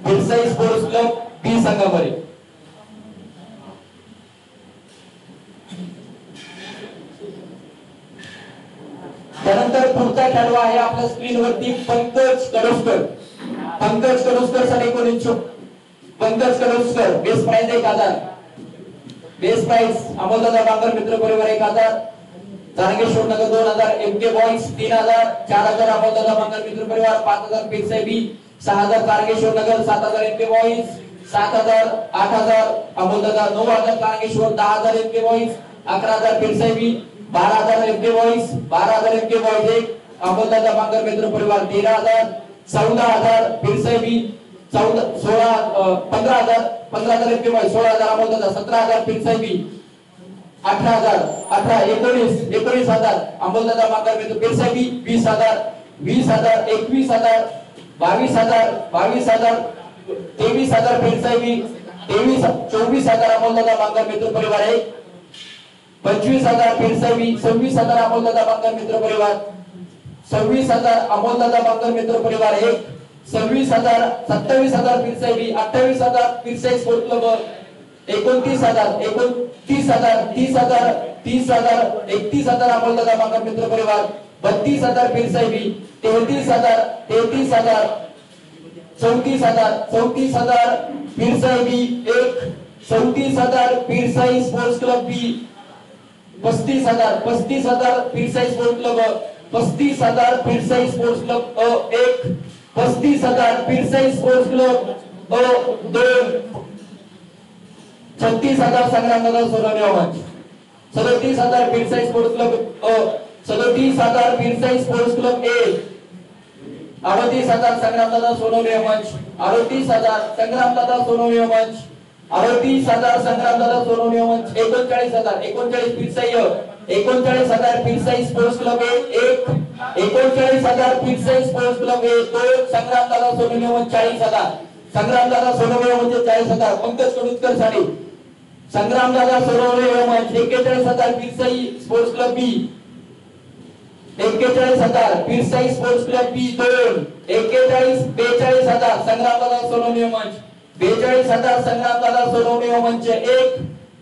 फिरसाई स्पोर्ट्स क्लब बी संघामध्ये. त्यानंतर पुढचा खेळाडू आहे आपल्या स्क्रीन वरती पंकज कडोस्कर. पंकज कडोस्कर साठी कोण इच्छुक? Pankaj Kadoskar best price 1,000 best price अमोलदादा बांगर मित्र परिवार 1,000 चारंगेश्वर नगर 2,000 एमके बॉईज 3,000 4,000 अमोलदादा बांगर मित्र परिवार 5,000 Firsai B 6,000 Charangeshwar Nagar 7,000 MK boys 7,000 8,000 अमोलदादा 9,000 Charangeshwar 10,000 MK boys 11,000 Firsai B 12,000 MK boys 12,000 MK boys 1 अमोलदादा बांगर मित्र परिवार 13,000 14,000 फिरसाई बी 15,000 एमके बॉईज 16,000 अमोलदादा 17,000 फिरसाई बी 18,000 19,000 अमोलदादा बांगर मित्र फिरसाई बी 20,000 20,000 21,000 22,000 23,000 फिरसाई बी 24,000 अमोलदादा बांगर मित्र परिवार 1 25,000 फिरसाई बी 26,000 अमोलदादा बांगर मित्र परिवार 26,000 अमोलदादा बांगर मित्र परिवार 1 26,000 27,000 Firsai B 28,000 Firsai sport club 29,000 30,000 31,000 अमोलदादा बांगर मित्र परिवार 32,000 Firsai B 33,000 34,000 Firsai B 1 34,000 Firsai sports club B 35,000 Firsai sports club 35,000 Firsai sports club 1 35,000 Firsai sports club 2 36,000 संग्रामदादा सोनवणे मंच 37,000 Firsai sports club 37,000 Firsai sports club 1 38,000 संग्रामदादा सोनवणे मंच 38,000 संग्रामदादा सोनवणे मंच 38,000 संग्रामदादा सोनवणे मंच 39,000 Firsai 39,000 Firsai sports club 1 39,000 Firsai sports club 2 संग्रामदादा सोनवणे मंच 40,000 संग्रामदादा सोनवणे म्हणजे 40,000 पंकज कडुतकर साडे संग्रामदादा सोनवणे म्हणजे 41,000 पिरसाई स्पोर्ट्स क्लब बी 41,000 पिरसाई स्पोर्ट्स क्लब बी 2 42,000 संग्रामदादा सोनवणे मंच 42,000 संग्रामदादा सोनवणे मंच 1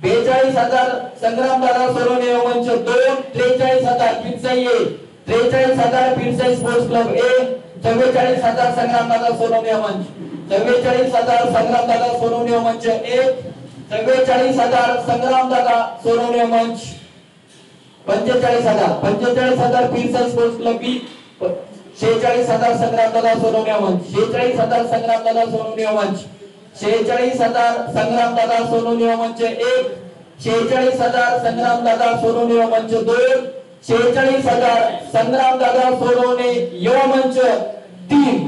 42,000 संग्रामदादा सोनवणे मंच 2 43,000 पिरसाई 43,000 पिरसाई स्पोर्ट्स क्लब ए 44,000 संग्रामदादा सोनवणे मंच 44,000 संग्रामदादा सोनवणे मंच 1 44,000 संग्रामदादा सोनवणे मंच 45,000 पिरसाई स्पोर्ट्स क्लब बी 46,000 संग्रामदादा सोनवणे मंच 46,000 संग्रामदादा सोनवणे मंच 46,000 संग्रामदादा सोनवणे मंच 1 46,000 संग्रामदादा सोनवणे मंच 2 46,000 संग्रामदादा सोनवणे युवा मंच 3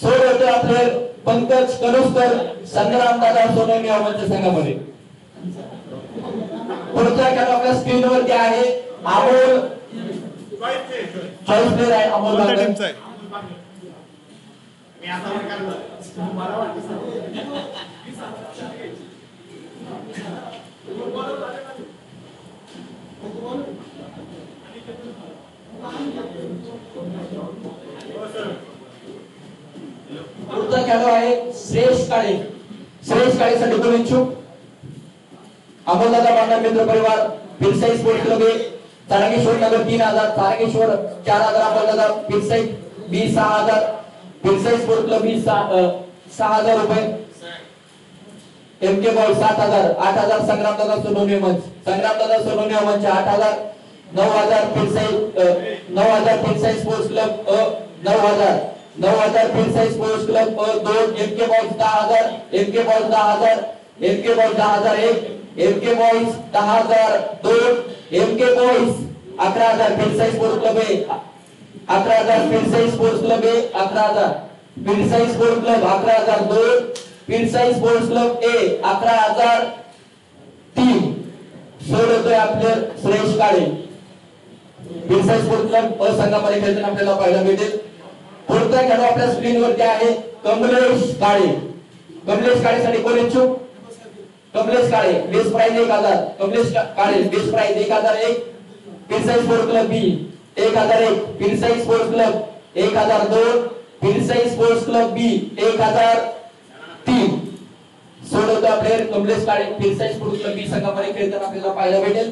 सोडवतो आपले पंकज कडुसकर संग्रामदादा सोनवणे युवा मंच संघामध्ये पुढचा खेळ आपल्या स्क्रीनवरती आहे अमोल चॉईस प्लेयर आहे अमोल कोणत्या टीमचा आहे? पुढचा खेळाडू आहे श्रेष्ठ काळे श्रेष्ठ काळेसाठी कोण इच्छुक अमोलदादा बांधव मित्र परिवार पिरसाई sports club Tarkeshwar Nagar 3,000 Tarkeshwar 4,000 अमोलदादा पिरसाई B 6,000 पिरसाई sports club बी 6,000 रुपये एमके बॉय 7,000 8,000 संग्रामदादा सोनवणे मंच संग्रामदादा सोनवणे मंच 8,000 9,000 Pirsai sports club 9,000 Pirsai sports club 2 MK boy 10,000 MK boy 10,000 MK boy 10,000 1 MK boys 10,000 2 MK boys 11,000 Pirsai sports club 11,000 Pirsai sports club 11,000 Pirsai sports club 11,000 2 Pirsai sports club A 11,000 3 सोडतोय आपले सुरेश काळे पिरसाई स्पोर्ट्स क्लब संघामध्ये खेळताना आपल्याला पाहायला भेटेल पुढचा खेळ आपल्या स्क्रीनवरती आहे कमलेश काळे साठी कोण इच्छुक कमलेश काळे बेस प्राइस 1,000 कमलेश काळे बेस प्राइस 1,001 पिरसाई स्पोर्ट्स क्लब बी 1,001 पिरसाई sports club 1,002 Pirsai sports club बी 1,003 सोडवतो प्लेयर कमलेश काळे पिरसाई स्पोर्ट्स क्लब बी संघामध्ये खेळताना आपल्याला पाहायला भेटेल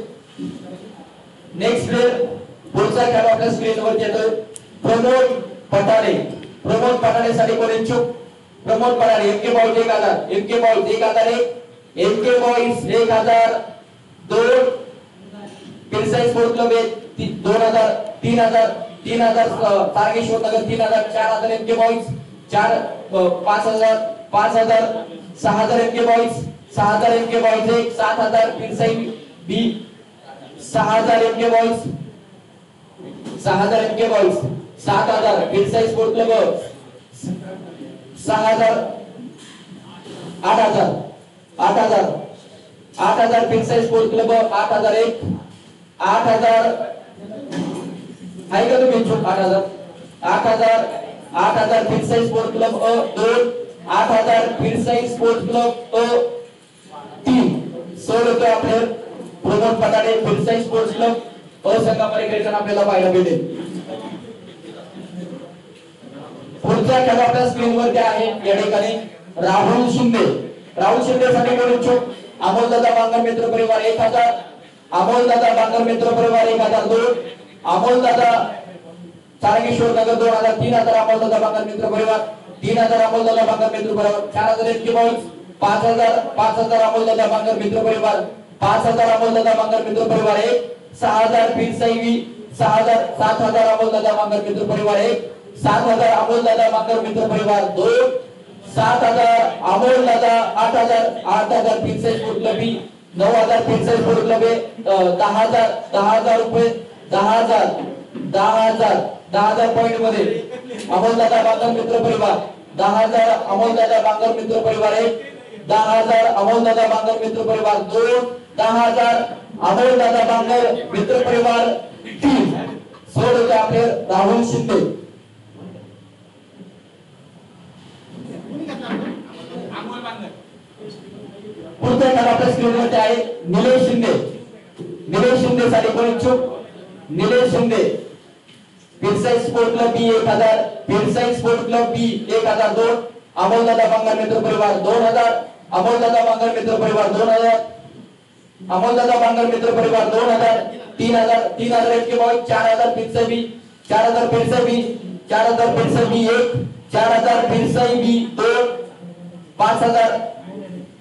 नेक्स्ट प्लेयर पुढचा खेळ आपल्या स्क्रीनवर येतोय प्रमोद पटाणे साठी कोण इच्छुक Pramod Patane MK ball 1,000 MK ball 1,001 MK boys 1,002 Pirsai sports club 2,000 3,000 Tarkeshwar Nagar 3,000 4,000 MK boys 5,000 6,000 MK boys 6,000 MK boys 7,000 Pirsai B 6,000 MK boys 6,000 MK boys 7,000 Pirsai sports club 6,000 8,000 Pirsai sports club 8,001 8,000 आहे का तुम्ही इच्छुक 8,000 Pirsai sports club 2 8,000 Pirsai sports club 3 सोडतो आपले प्रमोद पटाणे पिरसाई स्पोर्ट्स क्लब संघामध्ये खेळताना आपल्याला पाहायला भेटेल पुढचा खेळ आपल्या स्क्रीनवरती आहे या ठिकाणी राहुल शिंदे साठी कोण इच्छुक अमोलदादा बांगर मित्र परिवार 1,000 अमोलदादा बांगर मित्र परिवार 1,002 अमोलदादा तारकेश्वर नगर 2,000 3,000 अमोलदादा बांगर मित्र परिवार 3,000 अमोलदादा बांगर मित्र परिवार 4,000 एमके बॉयज 5,000 अमोलदादा बांगर मित्र परिवार 5,000 अमोलदादा बांगर मित्र परिवार 1 6,000 पिरसाई बी 7,000 अमोलदादा बांगर मित्र परिवार 1 7,000 अमोलदादा बांगर मित्र परिवार 2 7,000 अमोलदादा 8,000 पिरसाई स्पोर्ट्स क्लब बी 9,000 पिरसाई स्पोर्ट्स क्लब 10,000 रुपये 10,000 पॉइंट मध्ये अमोलदादा बांगर मित्र परिवार 10,000 अमोलदादा बांगर मित्र परिवार 1 10,000 अमोलदादा बांगर मित्र परिवार 2 10,000 अमोलदादा बांगर मित्र परिवार 3 सोडतो आपले राहुल शिंदे पुढचा खेळ आपल्या स्क्रीनवरती आहे निलेश शिंदे. निलेश शिंदे साठी कोण इच्छुक? Nilesh Shinde पिरसाई sport club B 1000, Pirsai sport club बी 1002, अमोलदादा बांगर मित्र परिवार 2000, अमोलदादा बांगर मित्र परिवार 2000, अमोलदादा बांगर मित्र परिवार 2000, 3000, 3000 इतके बॉय 4000 पिरसाई बी, 4000 पिरसाई बी, 4000 पिरसाई बी 1, 4000 पिरसाई बी 2, 5000,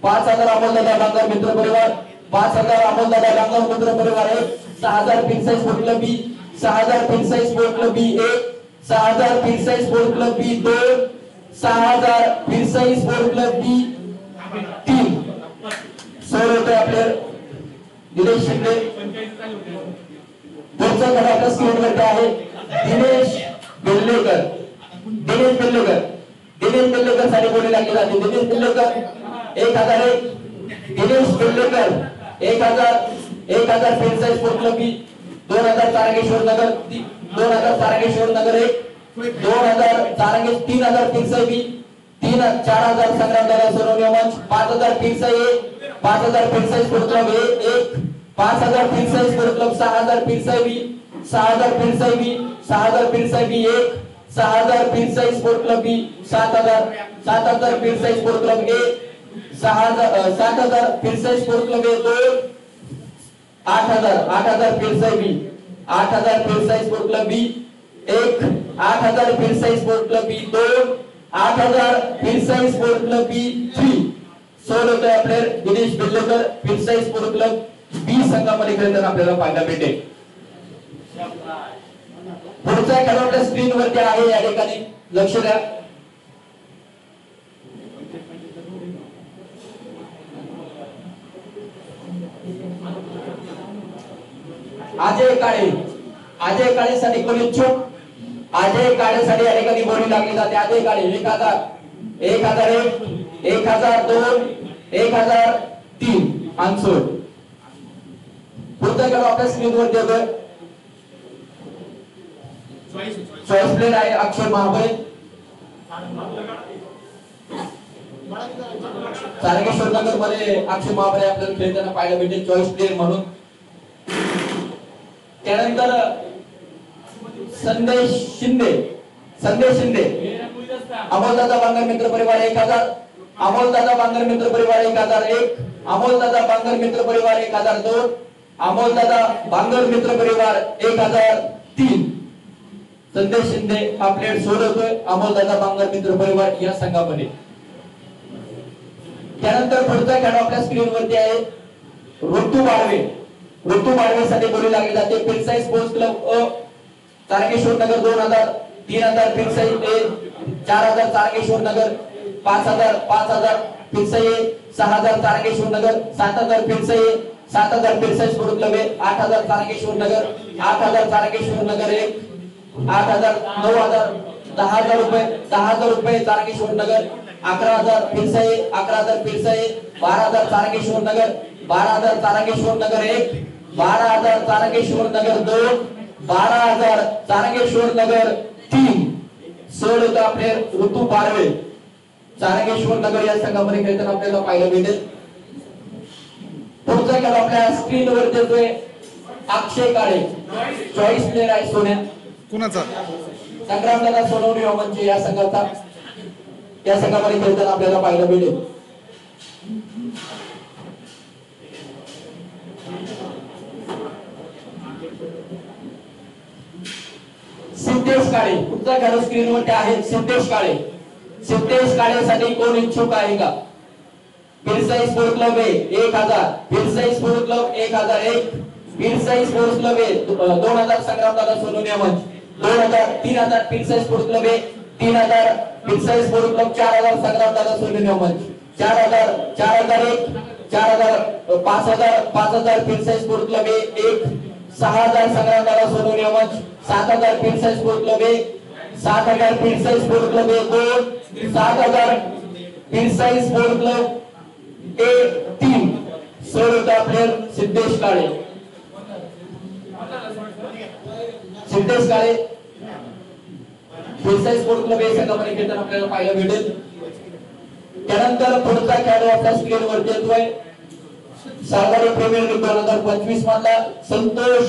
5000 अमोलदादा बांगर मित्र परिवार, 5000 अमोलदादा बांगर मित्र परिवार 1, 6000 पिरसाई स्पोर्ट क्लब बी, 6000 पिरसाई sport club B 1, 6000 पिरसाई sport club B 2, 6000 पिरसाई sport club B 3. 16 रुपये आपले निलेश शिंदे. पुढचा खेळ आपल्या स्क्रीनवरती आहे दिनेश बेल्लेकर. दिनेश बेल्लेकर, दिनेश बेल्लेकर साठी बोली लागली जाते. Dinesh Bellekar 1001, Dinesh Bellekar 1000 Pirsai sport club B, 2000 Tarkeshwar Nagar, 2000 Tarkeshwar नगर 1, 2000 तारकेश, 3000 पिरसाई बी, 4000 संग्रामदादा सोनवणे मंच, 5000 पिरसाई 5000 पिरसाई स्पोर्ट क्लब 1, 5000 पिरसाई स्पोर्ट क्लब, 6000 पिरसाई बी, 6000 पिरसाई बी, 6000 पिरसाई बी 1, 6000 पिरसाई sport club B, 7000 Pirsai sport club 1, 7000 Pirsai sport club 2, 8000 पिरसाई बी, 8000 पिरसाई sport club B 1, 8000 पिरसाई sport club B 2, 8000 पिरसाई sport club B 3. 16 होते आपले Dinesh Bellekar पिरसाई sport club B संघामध्ये खेळताना आपल्याला पाहायला भेटेल. पुढचा खेळ आपल्या स्क्रीनवरती आहे, या ठिकाणी लक्ष द्या. अजय काळे, अजय काळे साठी कोण इच्छुक? अजय काळे साठी या ठिकाणी बोली लागली जाते. अजय काळे 1000, 1001, 1002, 1003 अनसोल्ड. पुढचा खेळ आपल्या स्क्रीनवर देतोय. चॉईस प्लेयर आहे अक्षय महाबळे. तारकेश्वर नगर मध्ये अक्षय महाबळे आपल्याला खेळताना पाहायला भेटेल चॉईस प्लेयर म्हणून. त्यानंतर संदेश शिंदे, अमोलदादा बांगर मित्र परिवार 1000, अमोलदादा बांगर मित्र परिवार 1001, अमोलदादा बांगर मित्र परिवार 1002, अमोलदादा बांगर मित्र परिवार 1003. संदेश शिंदे हा प्लेयर सोडवतोय अमोलदादा बांगर मित्र परिवार या संघामध्ये. त्यानंतर पुढचा खेळ आपल्या स्क्रीनवरती आहे ऋतू बाळवे. ऋतू बाळवे साठी बोली लागली जाते. पिरसाई स्पोर्ट्स क्लब अ, तारकेश्वर नगर 2000, 3000 पिरसाई ए, 4000 तारकेश्वर नगर, 5000 पिरसाई ए, 6000 तारकेश्वर नगर, 7000 पिरसाई ए, 7000 पिरसाई स्पोर्ट्स क्लब ए, 8000 तारकेश्वर नगर, 8000 तारकेश्वर नगर 1, 8000, 9000, 10000 रुपये, 10000 रुपये तारकेश्वर नगर, 11000 पिरसाई, 11000 पिरसाई, 12000 तारकेश्वर नगर, 12000 तारकेश्वर नगर 1, 12000 तारकेश्वर नगर 2, 12000 तारकेश्वर नगर 3. 16 होता प्लेयर ऋतू बाळवे तारकेश्वर नगर या संघामध्ये खेळताना आपल्याला पाहायला भेटेल. पुढचा खेळ आपल्या स्क्रीनवर देतोय अक्षय काळे. चॉईस प्लेयर आहे सोन्या. कुणाचा? संग्रामदादा सोनवणे म्हणजे या संघाचा, या संघामध्ये खेळताना आपल्याला पाहायला भेटेल. सिद्धेश काळे, पुढचा खेळ स्क्रीनवरती आहे सिद्धेश काळे. सिद्धेश काळे साठी कोण इच्छुक आहे का? पिरसाई स्पोर्ट क्लब ए 1000, Pirsai sport club 1001, पिरसाई sports club ए 2000 संग्रामदादा सोनवणे मंच, 2000, 3000 पिरसाई स्पोर्ट क्लब ए, 3000 पिरसाई स्पोर्ट क्लब, 4000 संग्रामदादा सोनवणे मंच, 4000, 4001, 4000, 5000 पिरसाई स्पोर्ट क्लब ए 1, 6000 संग्रामदादा सोनवणे मंच, 7000 Pirsai sport club A, 7000 Pirsai sport club A 2, 7000 Pirsai sport club A 3. 16 player Siddhesh Kale. Siddhesh Kale पिरसाई sport club ए संघामध्ये खेळताना आपल्याला पाहायला भेटेल. त्यानंतर पुढचा खेळाडू आपल्या स्क्रीनवर येतोय सागरी प्रीमियर लीग 2025 मधला संतोष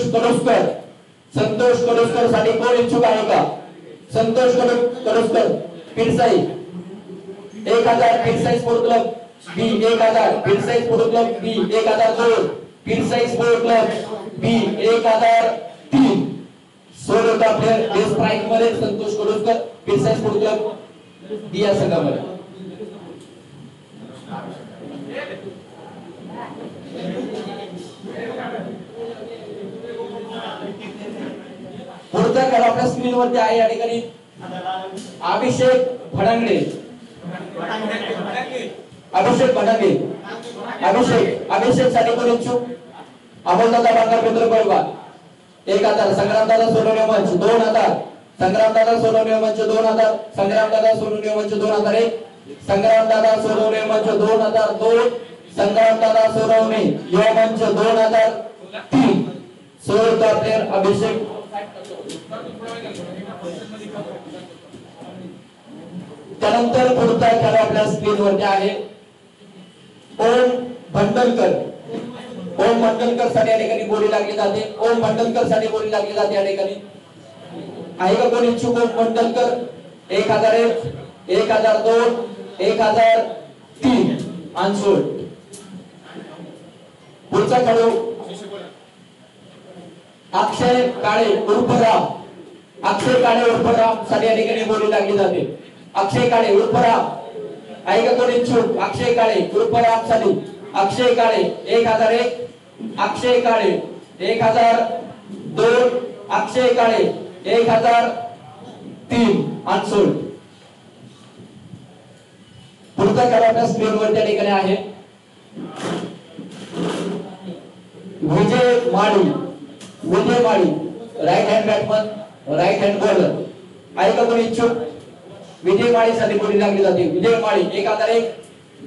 कडुसकर साठी कोण इच्छुक आहे का? Santosh कडुसकर पिरसाई 1000 Pirsai sport club B 1000 Pirsai sport club बी 1002 पिरसाई स्पोर्ट क्लब बी 1003 सोलोटा प्लेयर बेस्ट प्राइज मध्ये संतोष कडुसकर पिरसाई स्पोर्ट क्लब बी या संघामध्ये. पुढचा खेळ आपल्या स्क्रीन वरती आहे या ठिकाणी अभिषेक भडांगडे अभिषेक साठी कोण इच्छुक? अमोलदादा बांगर मित्र परिवार 1000 संग्रामदादा सोनवणे मंच 2000 संग्रामदादा सोनवणे मंच 2000 संग्रामदादा सोनवणे मंच 2001 संग्रामदादा सोनवणे मंच 2002 संग्रामदादा सोनवणे युवा मंच 2003 सोळा प्लेयर अभिषेक. त्यानंतर पुढचा खेळ आपल्या स्क्रीन वरती आहे ओम भंडलकर साठी या ठिकाणी बोली लागली जाते. ओम भंडलकर साठी बोली लागली जाते या ठिकाणी. आहे का कोण इच्छुक? ओम भंडलकर 1001 1002 1003 अनसोल्ड. पुढचा खेळ अक्षय काळे उर्फ राम साठी या ठिकाणी बोली लागली जाते. अक्षय काळे उर्फ राम आहे का कोण इच्छुक? अक्षय काळे उर्फ राम साठी अक्षय काळे 1001 अक्षय काळे 1002 अक्षय काळे 1003 अनसोल्ड. पुढचा खेळ आपल्या स्क्रीनवर त्या ठिकाणी आहे Vijay Mali right hand batsman right hand bowler आहे का कोणी इच्छुक? विजय माळी साठी बोली लागली जाते. विजय माळी 1001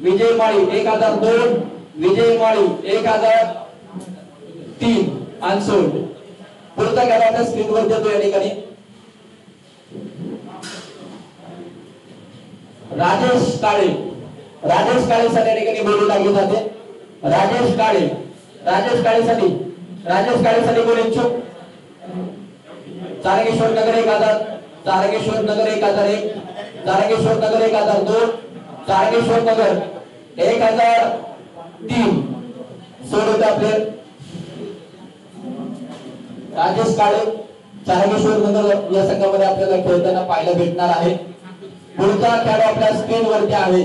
विजय माळी 1002 विजय माळी 1003 अनसोल्ड. पुढचा खेळ आपल्या स्क्रीनवर देतो या ठिकाणी राजेश काळे साठी या ठिकाणी बोली लागली जाते. राजेश काळे साठी कोण इच्छुक? तारकेश्वर नगर 1000 तारकेश्वर नगर 1001 तारकेश्वर नगर 1002 तारकेश्वर नगर 1003 सोडवता प्लेयर राजेश काळे तारकेश्वर नगर या संघामध्ये आपल्याला खेळताना पाहायला भेटणार आहे. पुढचा खेळ आपल्या स्क्रीन वरती आहे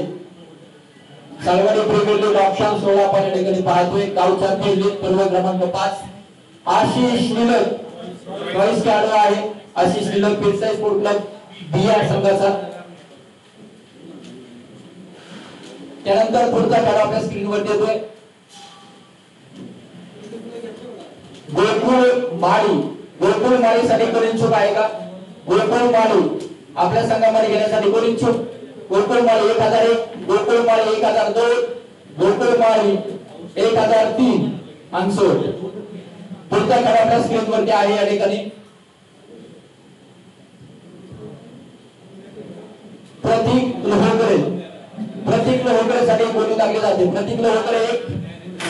सागरी प्रीमियर लीग ऑप्शन 16 आपण या ठिकाणी पाहतोय. गावचा खेळ पूर्व क्रमांक 5 आशिष निलक 22 खेळाडू आहे. आशिष निलक पिरसाई स्पोर्ट क्लब बिहार संघाचा. त्यानंतर पुढचा खेळ आपल्या स्क्रीनवर येतोय गोकुळ माळी साठी कोण इच्छुक आहे का? गोकुळ माळी आपल्या संघामध्ये घेण्यासाठी कोण इच्छुक? गोकुळ माळी 1001 गोकुळ माळी 1002 गोकुळ माळी 1003 अनसोल्ड. पुढचा खेळ आपल्या स्क्रीनवरती आहे या ठिकाणी प्रतीक लोहकरे साठी बोली लागली जाते. प्रतीक लोहकरे 1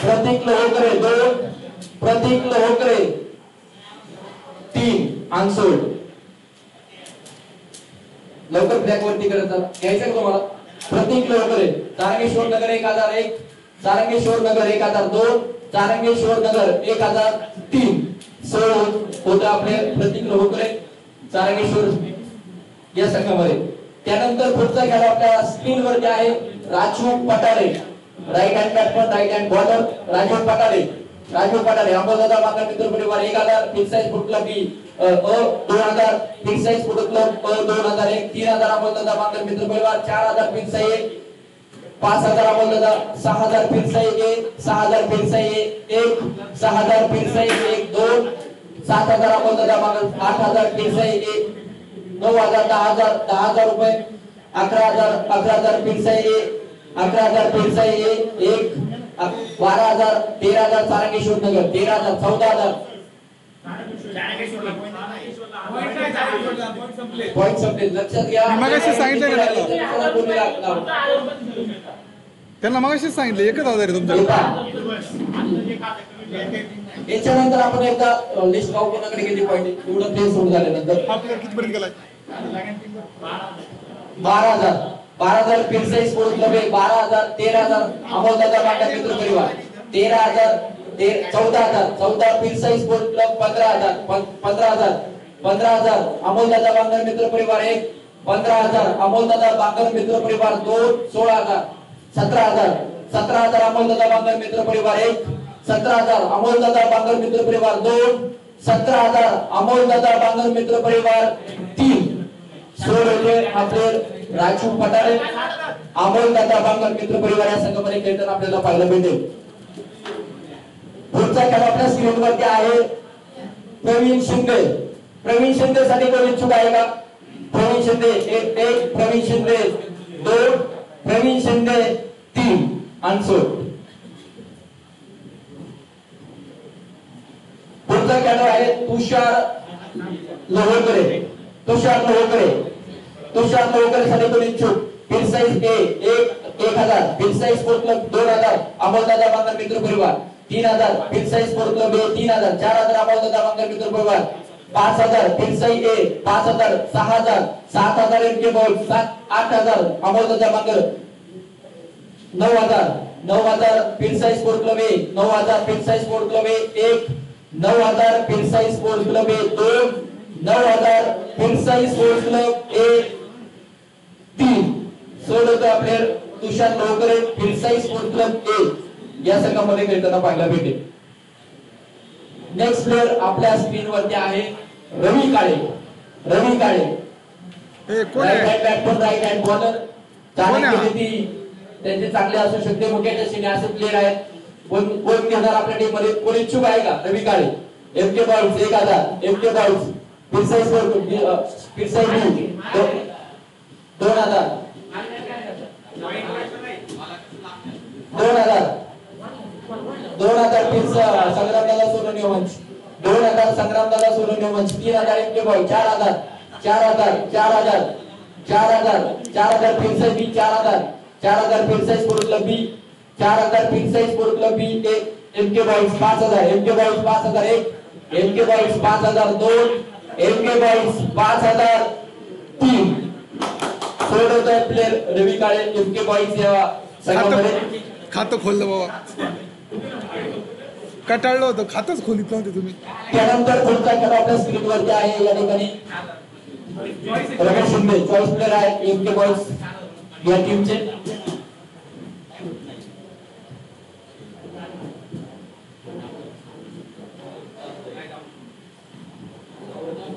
प्रतीक लोहकरे 2 प्रतीक लोहकरे 3 अनसोल्ड. लवकर ब्लॅक वरती करत चला. घ्यायचं का तुम्हाला? प्रतीक लोहकरे तारकेश्वर नगर 1001 तारकेश्वर नगर 1002 तारकेश्वर नगर 1003 सोड होता आपले प्रतीक लोहकरे तारकेश्वर या संघामध्ये. त्यानंतर पुढचा खेळ आपल्या स्क्रीन वरती आहे Raju Patare right hand batsman right hand bowler Raju Patare अंबोदादा बांगर मित्र परिवार 1000 Pirsai sport club B 2000 Pirsai sport club 2001 3000 अंबोदादा बांगर मित्र परिवार 4000 पिरसाई 5000 अंबोदादा 6000 पिरसाई 6000 पिरसाई 6000 पिरसाई 2 7000 अंबोदादा बांगर 8000 पिरसाई 9000 10000 रुपये 11000 पिरसाई 11000 पिरसाई 1 12000 13000 तारकेश्वर नगर 13000 14000 पॉइंट संपले. लक्षात घ्या मगाशी सांगितलं त्यांना मगाशी सांगितलं 1000 आहे तुमच्याकडे. याच्यानंतर आपण एकदा लिस्ट पाहू कोणाकडे किती पॉईंट एवढं प्लेस होऊन झाल्यानंतर हा प्लेअर कितीपर्यंत गेलाय? 12,000 पिरसाई स्पोर्ट्स क्लब 12,000 13,000 अमोलदादा बांगर मित्र परिवार 13,000 14,000 पिरसाई स्पोर्ट्स क्लब 15,000 अमोलदादा बांगर मित्र परिवार 1 15,000 अमोलदादा बांगर मित्र परिवार 2 16,000 17,000 अमोलदादा बांगर मित्र परिवार 1 17,000 अमोलदादा बांगर मित्र परिवार 2 17,000 अमोलदादा बांगर मित्र परिवार 3 सोडले आपले राजू पटारे अमोलदादा बांगर मित्र परिवार या संघामध्ये खेळताना आपल्याला पाहायला भेटेल. पुढचा खेळ आपल्या स्क्रीनवरती आहे प्रवीण शिंदे साठी कोण इच्छुक आहे का? प्रवीण शिंदे 1 प्रवीण शिंदे 2 प्रवीण शिंदे 3 अनसोड. पुढचा खेळ आहे तुषार लोहकरे साठी कोण इच्छुक? Pirsai A 1,000 Pirsai sport club 2,000 अमोलदादा बांगर मित्र परिवार 3,000 पिरसाई स्पोर्ट क्लब ए 3,000 4,000 अमोलदादा बांगर मित्र परिवार 5,000 पिरसाई ए 5,000 6,000 7,000 एमके बॉल 8,000 अमोलदादा Bangar 9,000 Pirsai sport club A 9,000 Pirsai sport club A 1 9,000 Pirsai sport club A 2 9,000 Pirsai sport club A 3 सोडवतो आपले Tushar Lohkare Pirsai sport club A या संघामध्ये खेळताना पाहायला भेटेल. नेक्स्ट प्लेअर आपल्या स्क्रीन वरती आहे रवी काळे राईट हँड बॉलर त्यांचे चांगले असू शकते मुख्याच्या सीने असे प्लेअर आहेत. कोण घेणार आपल्या टीम मध्ये? कोण इच्छुक आहे का? Ravi Kale MK balls 1,000 MK balls Pirsai sport Pirsai 2,000 संग्रामदादा सोनवणे मंच 2,000 संग्रामदादा सोनवणे मंच 3,000 MK ball 4,000 Pirsai B 4,000 Pirsai sport club B 4,000 Pirsai sport club B MK balls 5,000 MK balls 5,000 1 MK balls 5,000 2 MK balls 5,000 3 सोडवतोय player Ravi Kale MK balls या संघामध्ये. खातं खोललं बाबा, कटाळलं होतं, खातच खोलीत नव्हते तुम्ही. त्यानंतर पुढचा खेळ आपल्या स्क्रीन वरती आहे या ठिकाणी रमेश शिंदे चॉईस प्लेअर आहे एमके बॉल्स या टीमचे.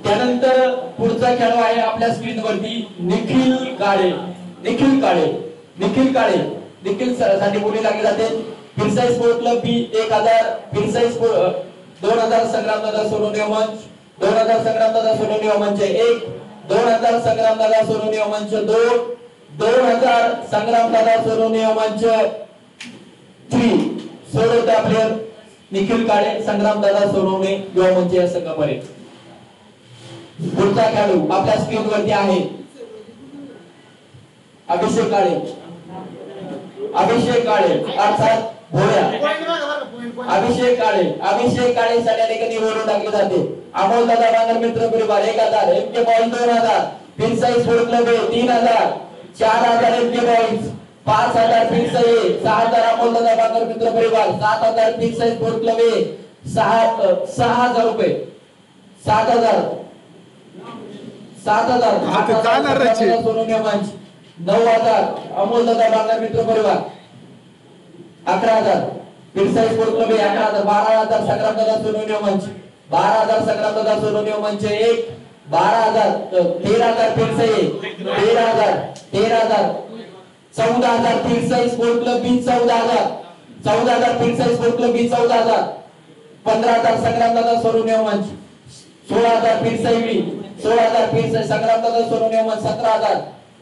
त्यानंतर पुढचा खेळ आहे आपल्या स्क्रीन वरती निखिल काळे साठी बोली लागली जाते. पिरसाई स्पोर्ट क्लब बी 1,000 पिरसाई स्पोर्ट 2,000 संग्रामदादा सोनवणे मंच 2,000 संग्रामदादा सोनवणे मंच 1 2,000 संग्रामदादा सोनवणे मंच 2 2,000 संग्रामदादा सोनवणे मंच 3 सोडवता प्लेअर निखिल काळे संग्रामदादा सोनवणे युवा मंच या संघामध्ये. पुढचा खेळाडू आपल्या स्क्रीन वरती आहे अभिषेक काळे अर्थात भोळ्या. अभिषेक काळे साठी निवडून टाकले जाते. अमोलदादा बांगर मित्र परिवार 1,000 MK ball 2,000 Pirsai sport club 3,000 4,000 MK balls 5,000 Pirsai 6,000 अमोलदादा बांगर मित्र परिवार 7,000 पिरसाई स्पोर्ट क्लब 6,000 रुपये 7,000 सोनवणे मंच 9,000 अमोलदादा बांगर मित्र परिवार 11,000 पिरसाई स्पोर्ट क्लब 11,000 12,000 संग्रामदादा सोनवणे मंच 12,000 संग्रामदादा सोनवणे मंच 1 12,000 13,000 पिरसाई 13,000 14,000 पिरसाई स्पोर्ट क्लब बी 14,000 पिरसाई स्पोर्ट क्लब बी 14,000 15,000 संग्रामदादा सोनवणे मंच 16,000 पिरसाई बी 16,000 पिरसाई संग्रामदादा सोनवणे मंच 17,000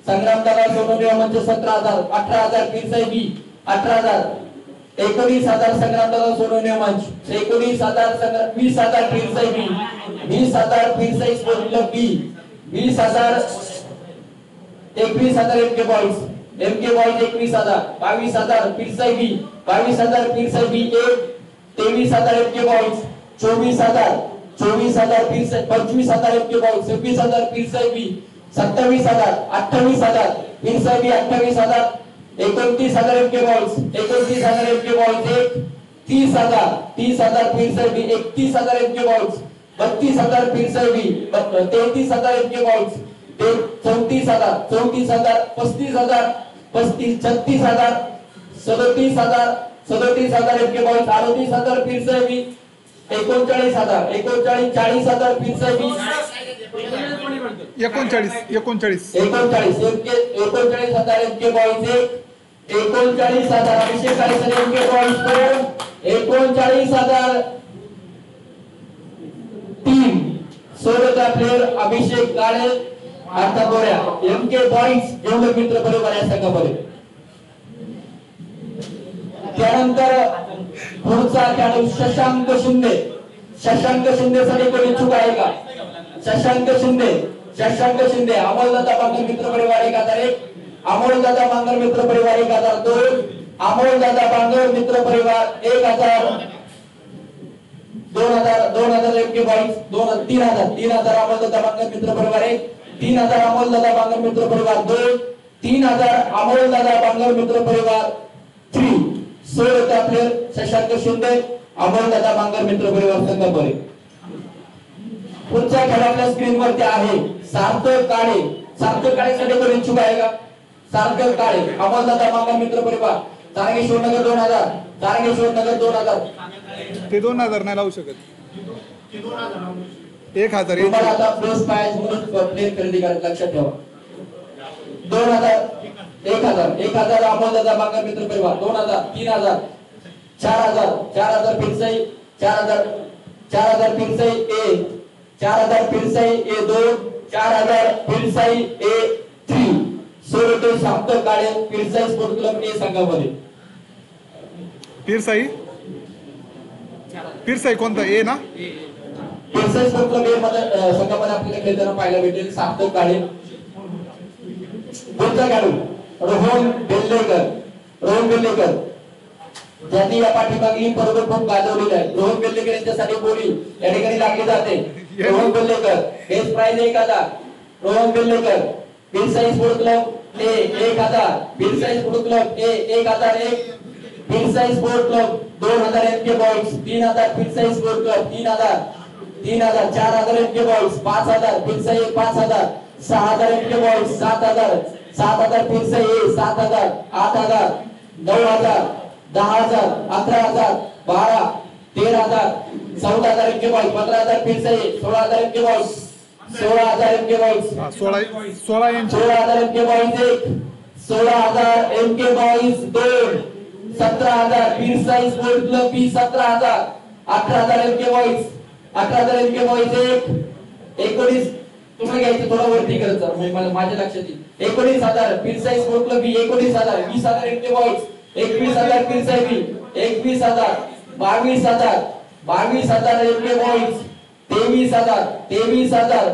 संग्रामदादा सोनवणे मंच 17,000 18,000 पिरसाई बी 18,000 19,000 संग्रामदादा सोनवणे मंच 19,000 20,000 पिरसाई बी 20,000 पिरसाई स्पोर्ट क्लब बी 20,000 21,000 एमके बॉल्स MK बॉईज 21,000 22,000 पीरसाई बी 22,000 पीरसाई बी 1 23,000 MK बॉईज 24,000 पीरसाई 25,000 MK बॉईज 26,000 पीरसाई बी 27,000 28,000 पीरसाई बी 28,000 29,000 MK बॉईज 29,000 MK बॉईज 1 30,000 पीरसाई बी 31,000 MK बॉईज 32,000 पीरसाई बी 33,000 MK बॉईज 34,000 35,000 36,000 36,000 37,000 MK बॉईज 38,000 पीरसाई बी 39,000 40,000 पीरसाई बी 39 39,000 MK बॉईज 39,000 अभिषेक काळेसर MK बॉईज 39,000 3 सोळा प्लेयर अभिषेक काळे आता गोऱ्या MK बॉईज जेवढे मित्र परिवार या संघामध्ये. त्यानंतर पुढचा खेळाडू शशांक शिंदे साठी कोणी इच्छुक आहे का? शशांक शिंदे अमोलदादा बांगर मित्र परिवार 1,001 अमोलदादा बांगर मित्र परिवार 1,002 अमोलदादा बांगर मित्र परिवार 1,000 2,000 MK बॉईज 3,000 अमोलदादा बांगर मित्र परिवार 1 3,000 अमोलदादा बांगर मित्र परिवार 2 3,000 अमोलदादा बांगर मित्र परिवार 3 सोळा प्लेयर शशांक शिंदे अमोलदादा बांगर मित्र परिवार संघामध्ये. पुढच्या खेळाडूच्या स्क्रीन वरती आहे सार्थक काळेसाठी कोणी इच्छुक आहे का? सार्थक काळे अमोलदादा बांगर मित्र परिवार तारगेश्वर नगर 2000 ते 2,000 नाही लावू शकत. 1,000 तुम्हाला आता बेस्ट प्राइस म्हणून प्लेयर खरेदी करायचं लक्षात ठेवा. 2,000 1,000 अमोलदादा बांगर मित्र परिवार 2,000 3,000 4,000 Pirsai 4,000 Pirsai A 4,000 Pirsai A2 4,000 Pirsai A3 सोरटे Sarthak Kale Pirsai sport club A संघामध्ये. पीरसाई कोणता ए ना? पीरसाई स्पोर्ट क्लब A मध्ये संघामध्ये आपल्याला खेळताना पाहायला भेटेल सार्थक काळे. पुढचा खेळाडू रोहन बेल्लेकर ज्यांनी या पाठीमागील बरोबर खूप गाजवलेला आहे. रोहन बेल्लेकर यांच्यासाठी बोली या ठिकाणी लागली जाते. Rohan Bellekar best price 1,000 Rohan Bellekar Pirsai sport club A 1,000 Pirsai sport club A 1,001 Pirsai sport club 2,000 MK boys 3,000 Pirsai sport club 3,000 4,000 MK boys 5,000 Pirsai 5,000 6,000 MK boys 7,000 Pirsai A 7,000 8,000 9,000 10,000 11,000 12 13,000 14,000 MK boys 15,000 Pirsai 16,000 MK boys 16,000 MK boys 16 MK boys 1 16,000 MK boys 2 17,000 Pirsai sport club B 17,000 18,000 MK boys 1 19 तुम्ही घ्यायचं थोडं वरती करत जा मला माझ्या लक्षात येईल. 19,000 Pirsai sport club B 19,000 20,000 MK boys 21,000 Pirsai B 21,000 22,000 MK boys 23,000 24,000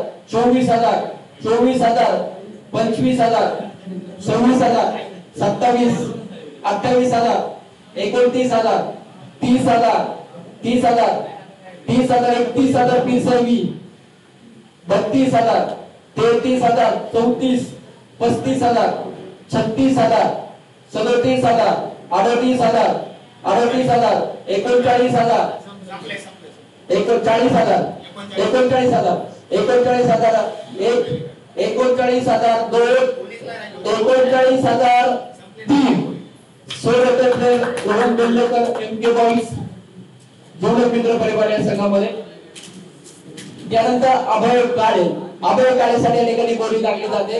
25,000 26,000 27,000 28,000 29,000 30,000 31,000 Pirsai B 32,000 33,000 34 35,000 36,000 37,000 38,000 39,000 39,000 1 39,000 2 39,000 3 सोरटे Rohan Bellekar MK boys जेवढे मित्र परिवार या संघामध्ये. त्यानंतर अभय काळेसाठी या ठिकाणी बोली लागली जाते.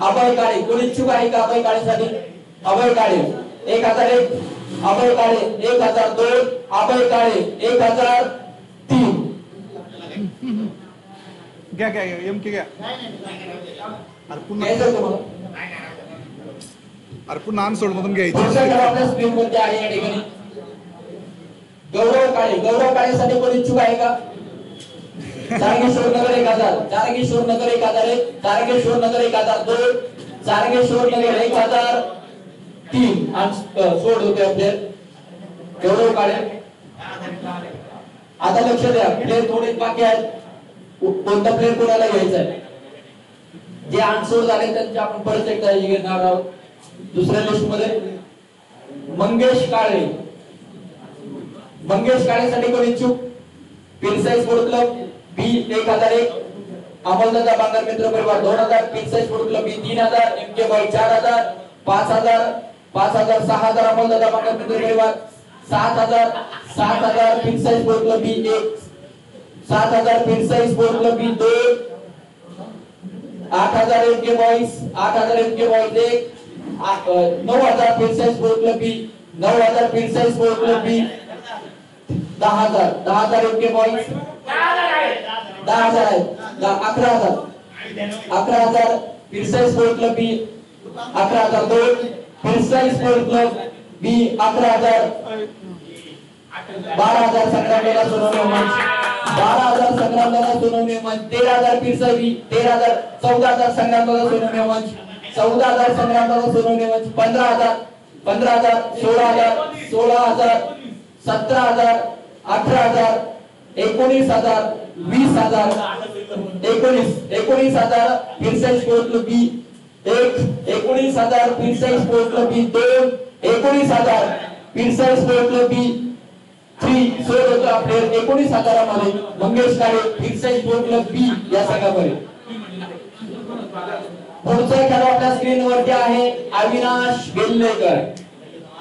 अभय काळे कोणी इच्छुक आहे का? अभय काळेसाठी अभय काळे 1,001 अभय काळे 1,002 अभय काळे 1,003 घ्या MK घ्या. अरे पुन्हा अनसोड मधून घ्यायची. आपल्या स्क्रीन वरती आहे या ठिकाणी गौरव काळेसाठी कोणी इच्छुक आहे का? चारगेश्वर नगर 1,000 चारगेश्वर नगर 1,001 चारगेश्वर नगर 1,002 चारगेश्वर नगर 1,000 3 आणि सोड होते आपले गौरव काळे. आता लक्ष द्या, प्लेयर थोडे बाकी आहेत. कोणता प्लेयर कोणाला घ्यायचा आहे? जे अनसोड झाले त्यांचे आपण परत एकदा घेणार आहोत. दुसऱ्या लिस्ट मध्ये मंगेश काळे. मंगेश काळेसाठी कोण इच्छुक? पिरसाई स्पोर्ट क्लब बी 1001, अमोलदादा बांगर मित्र परिवार 2000, Pirsai sport club B 3000, MK boy 4000, 5000, 5000, 6000 अमोलदादा बांगर मित्र परिवार 7000, 7000 Pirsai sport club B 1, 7000 Pirsai sport club B 2, 8000 MK boys 8000 MK boys 1, 9000 Pirsai sport club B 9000 Pirsai sport club B 10000 MK boys 10,000 आहे 11,000 Pirsai sport club B 11,000 2 पिरसाई sport club B 11,000 12,000 संग्रामदादा Sonawane मंच 12,000 संग्रामदादा सोनवणे मंच 13,000 पिरसाई बी 13,000 14,000 संग्रामदादा सोनवणे मंच 14,000 संग्रामदादा सोनवणे मंच 15,000 16,000 16,000 17,000 18,000 19,000 20,000 19,000 पिरसाई sport club B 1 19,000 पिरसाई sport club B 2 19,000 पिरसाई sport club B 3 सोड होतो आपले 19,000 मध्ये मंगेश काळे पिरसाई sport club बी या संघामध्ये. पुढचा खेळ आपल्या स्क्रीन वरती आहे अविनाश बेल्लेकर.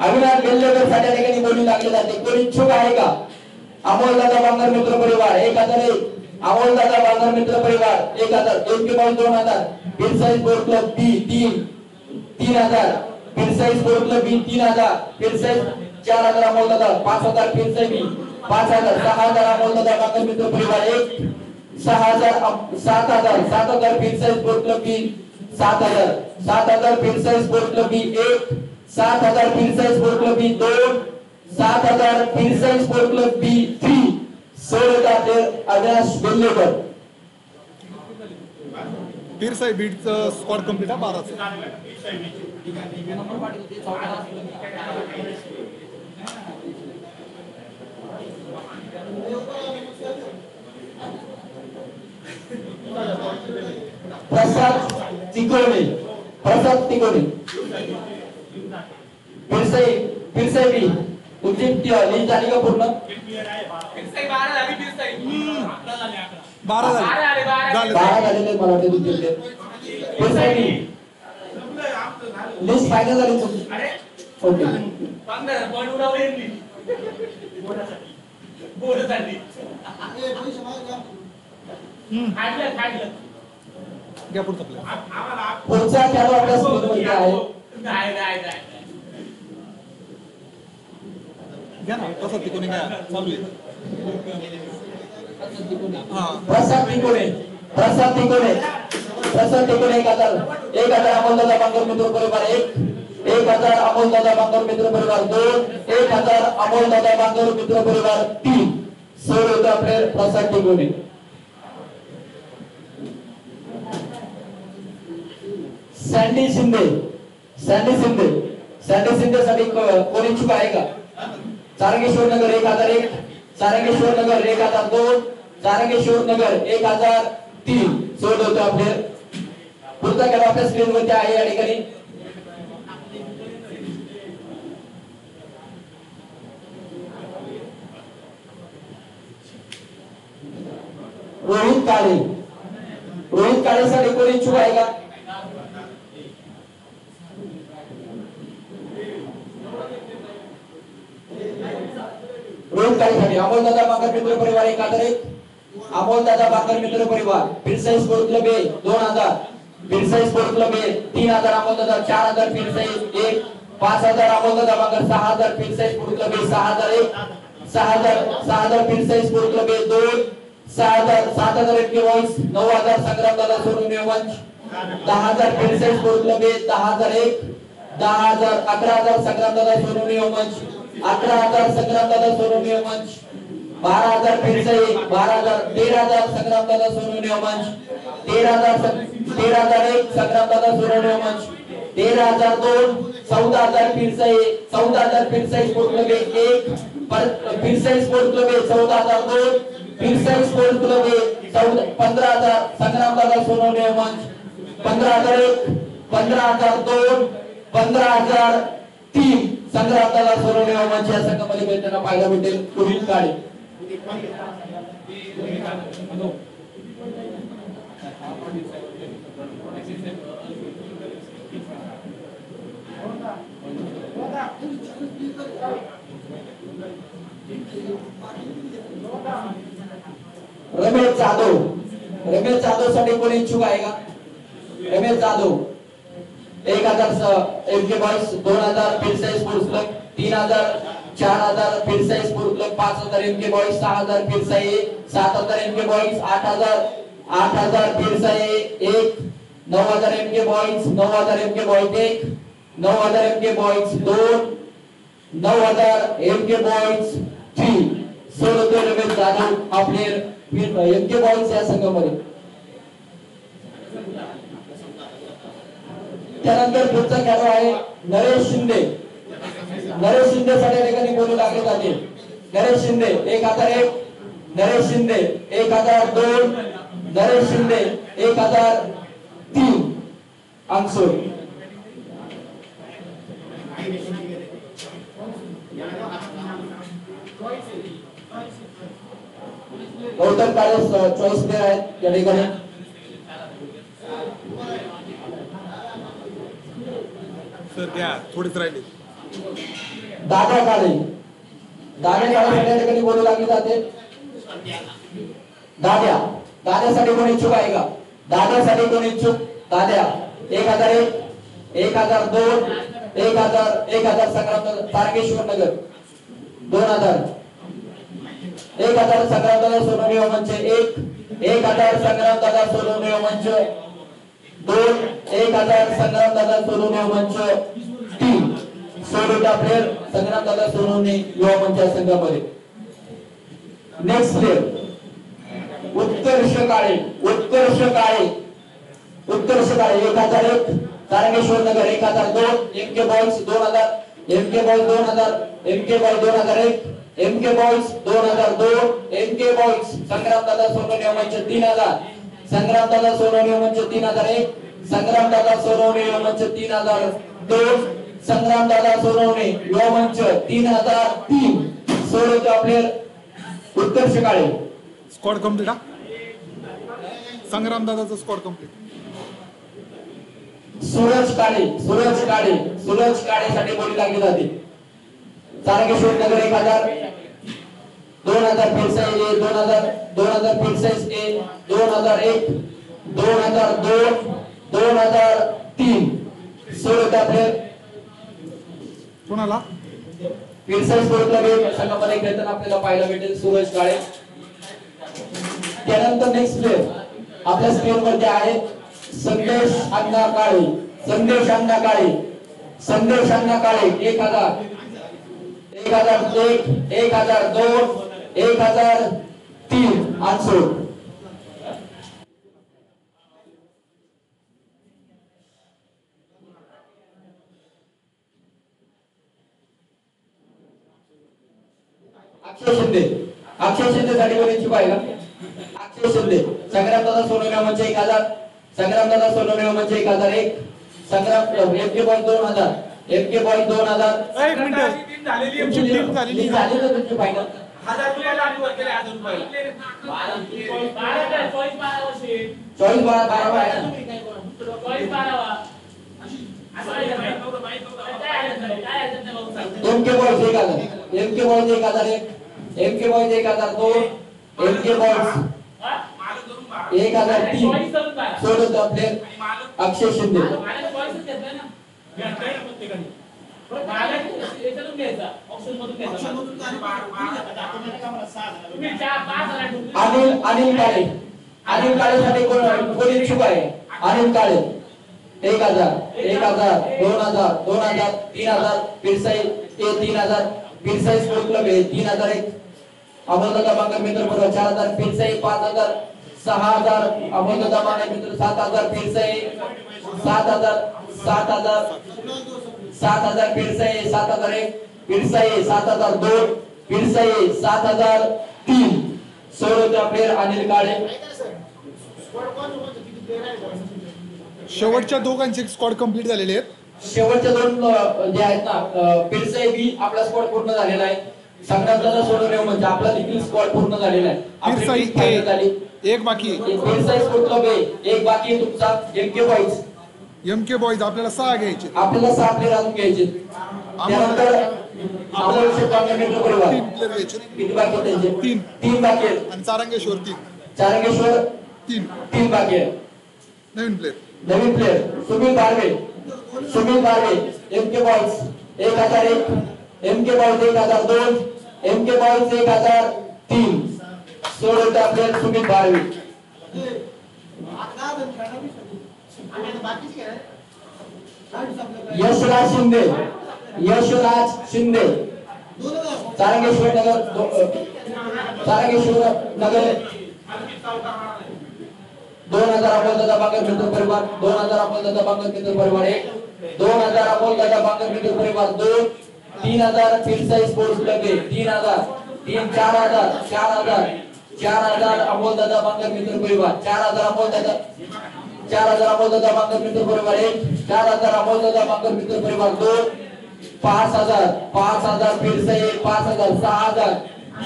अविनाश बेल्लेकर साठी ठिकाणी बोलू लागले जाते. कोणी इच्छुक आहे का? अमोलदादा बांगर मित्र परिवार 1001, अमोलदादा बांगर मित्र परिवार 1000, MK boy 2000, Pirsai sport club B 3000, पिरसाई sport club B 3000, पिरसाई 4000 अमोलदादा 5000 पिरसाई बी 5000, 6000 अमोलदादा बांगर मित्र परिवार 1, 7,000 पिरसाई स्पोर्ट क्लब बी 7,000 पिरसाई sport club B 1, 7,000 पिरसाई sport club B 2, 7,000 पिरसाई sport club B 3 सोड अविनाश बेल्लेकर. पिरसाई बीटचं स्क्वॉड कंप्लीट आहे 12चं. प्रसाद तिकोणे पिरसाई बी तुमची लिस्ट झाली का पूर्ण? 12 झालेले मला वाटते तुमचे. पिरसाई बी लिस्ट फायनल झाली तुमची. ओके घ्या पुढचा प्लेयर. पुढचा खेळ आपल्या स्क्रीनवरती आहे. घ्या ना प्रसाद तिकोणे घ्या चालू आहे. प्रसाद तिकोणे 1,000 अमोलदादा बांगर मित्र परिवार 1,000 अमोलदादा बांगर मित्र परिवार 2 1,000 अमोलदादा बांगर मित्र परिवार 3 सोड होतो आपले प्रसाद तिकोणे. सँडी शिंदे साठी कोण इच्छुक आहे का? सारंगेश्वर नगर 1,001, सारंगेश्वर नगर 1,002, सारंगेश्वर नगर 1,003 सोड होतो आपले. पुढचा खेळ आपल्या स्क्रीनवरती आहे या ठिकाणी. रोहित काळे साठी कोण इच्छुक आहे का? रोहित काळेसाठी अमोलदादा बांगर मित्र परिवार 1,001, अमोलदादा बांगर मित्र परिवार पिरसाई sport club A 2,000, Pirsai sport club A 3,000 अमोलदादा 4,000 पिरसाई 1, 5,000 अमोलदादा Bangar 6,000 पिरसाई sport club A 6,001, 6,000 पिरसाई sport club A 2, 7,000 MK boys 9,000 संग्रामदादा Sonawane मंच 10,000 पिरसाई स्पोर्ट क्लब ए 10,001, 11,000 संग्रामदादा सोनवणे मंच 11,000 संग्रामदादा सोनवणे मंच 12,000 पिरसाई 12,000 13,000 संग्रामदादा सोनवणे मंच 13,001 संग्रामदादा सोनवणे मंच 13,002 14,000 Phirsai 14,000 Phirsai sport club 1 Phirsai sport club 14,002 Phirsai sport club 15,000 संग्रामदादा सोनवणे मंच 15,001 15,002 15,003 संग्रामदादा सोनवणे मंच या संघामध्ये खेळताना पाहायला भेटेल पुढील काळे रमेश जाधव साठी कोणी इच्छुक आहे का? Ramesh Jadhav 1,000 MK boys 2,000 Phirsai sports club 3,000 4,000 Phirsai sports club 5,000 MK boys 6,000 Phirsai 7,000 MK boys 8,000 Phirsai 1 9,000 MK boys 9,000 MK boys 1 9,000 MK boys 2 9,000 MK boys 3 सोडतो रमेश जाधव आपले एमके बॉयज या संघामध्ये. त्यानंतर पुढचा खेळाडू आहे नरेश शिंदे साठी ठिकाणी बोलू लागले जाते. नरेश शिंदे 1,001 नरेश शिंदे 1,002 नरेश शिंदे 1,003 अंकसोड. गौतम काळे चॉईस प्लेयर आहेत या ठिकाणी. सर घ्या थोडीच राहिली. दादा काळे या ठिकाणी बोलू लागले जाते. दाद्यासाठी कोणी इच्छुक आहे का? दाद्यासाठी कोणी इच्छुक? दाद्या 1,001 1,002 1,000 संग्राम तारकेश्वर नगर 2,000 1,000 संग्रामदादा सोनवणे मंच 1 1,000 संग्रामदादा सोनवणे मंच 2 1,000 संग्रामदादा सोनवणे मंच 3 सोडूचा प्लेयर संग्रामदादा सोनवणे युवा मंच संघामध्ये. Next player Utkarsh Kale 1,001 Tarakeshwar Nagar 1,002 MK boys 2,000 MK boys 2,000 MK boys 2,001 MK boys 2,002 MK boys संग्रामदादा सोनवणे मंच 3,000 संग्रामदादा सोनवणे मंच 3,001 संग्रामदादा सोनवणे मंच 3,002 संग्रामदादा सोनवणे युवा मंच 3,003 सोडतो प्लेयर उत्कर्ष काळे. स्क्वॉड कंप्लीट हा संग्रामदादाचा स्क्वॉड कंप्लीट. सूरज काळे साठी बोली लागली जाते. तारकेश्वर नगर 1,000 2,000 फिरसाई 2,000 फिरसाई 2,001 2,002 2,003 सोडतो प्लेयर कोणाला? फिरसाई स्पोर्ट क्लब संघामध्ये खेळताना आपल्याला पाहायला भेटेल सूरज काळे. त्यानंतर नेक्स्ट प्लेयर आपल्या स्क्रीन वरती आहे संदेश अण्णा काळे 1,001 1,001 1,002 1,003 अंशोड. अक्षय शिंदे साठी कोणी इच्छुक आहे का? अक्षय शिंदे संग्रामदादा सोनवणे मंच 1,000 संग्रामदादा सोनवणे मंच 1,001 संग्राम एमके बॉयज 2,000 एमके बॉयज 2,000 एक मिनिट तुमची टीम झालेली झाली तर तुमची फायनल 1,000 रुपयाला आणि वर केले 1,000 रुपयाला 24 12 आहे. MK boys 1,000 MK boys 1,001 MK boys 1,002 MK boys 1,003 सोडतो प्लेयर अक्षय शिंदे. अनिल काळे साठी कोणी इच्छुक आहे? अनिल काळे 1,000 1,000 2,000 3,000 फिरसाई 3,000 फिरसाई स्पोर्ट क्लब 3,001 अमोलदादा बांगर मित्र बरोबर 4,000 फिरसाई 5,000 6,000 अमोलदादा बांगर मित्र 7,000 फिरसाई 7,000 7,000 पिरसाई 7,001 पिरसाई 7,002 पिरसाई 7,003 सोडवत्या प्लेयर अनिल काळे. शेवटच्या दोघांचे स्क्वॉड कंप्लीट झालेले आहेत. शेवटच्या दोन जे आहेत ना पिरसाई बी आपला स्क्वॉड पूर्ण झालेला आहे. संघातला सोडवणे म्हणजे आपला देखील स्क्वॉड पूर्ण झालेला आहे. आपली पिरसाई team final झाली. एक बाकी आहे. पिरसाई स्पोर्ट क्लब एक बाकी आहे तुमचा एमके बॉईज. एमके बॉईज आपल्याला 6 घ्यायचे. आपल्याला 6 प्लेयर अजून घ्यायचे. त्यानंतर अमोल शेख मित्र परिवार 3 प्लेयर घ्यायचे. किती बाकी आहेत त्यांचे? तीन. 3 बाकी आहेत. आणि चारंगेश्वर 3. चारंगेश्वर 3 बाकी आहेत. नवीन प्लेयर. नवीन player Sunil Barve MK boys 1001 MK boys 1002 MK boys 1003 सोडवता प्लेयर सुनील बारवे. यशराज शिंदे चारंगेश्वर नगर 2000 अमोल दादा बांगर मित्र परिवार 2000 अमोल दादा बांगर मित्र परिवार 1 2000 अमोल दादा बांगर मित्र परिवार 2 3000 पिरसाई स्पोर्ट्स क्लब 3000 4000 अमोल दादा बांगर मित्र परिवार 4000 अमोल दादा बांगर मित्र परिवार 1 4000 अमोल दादा बांगर मित्र परिवार 2 5000 पिरसाई 5000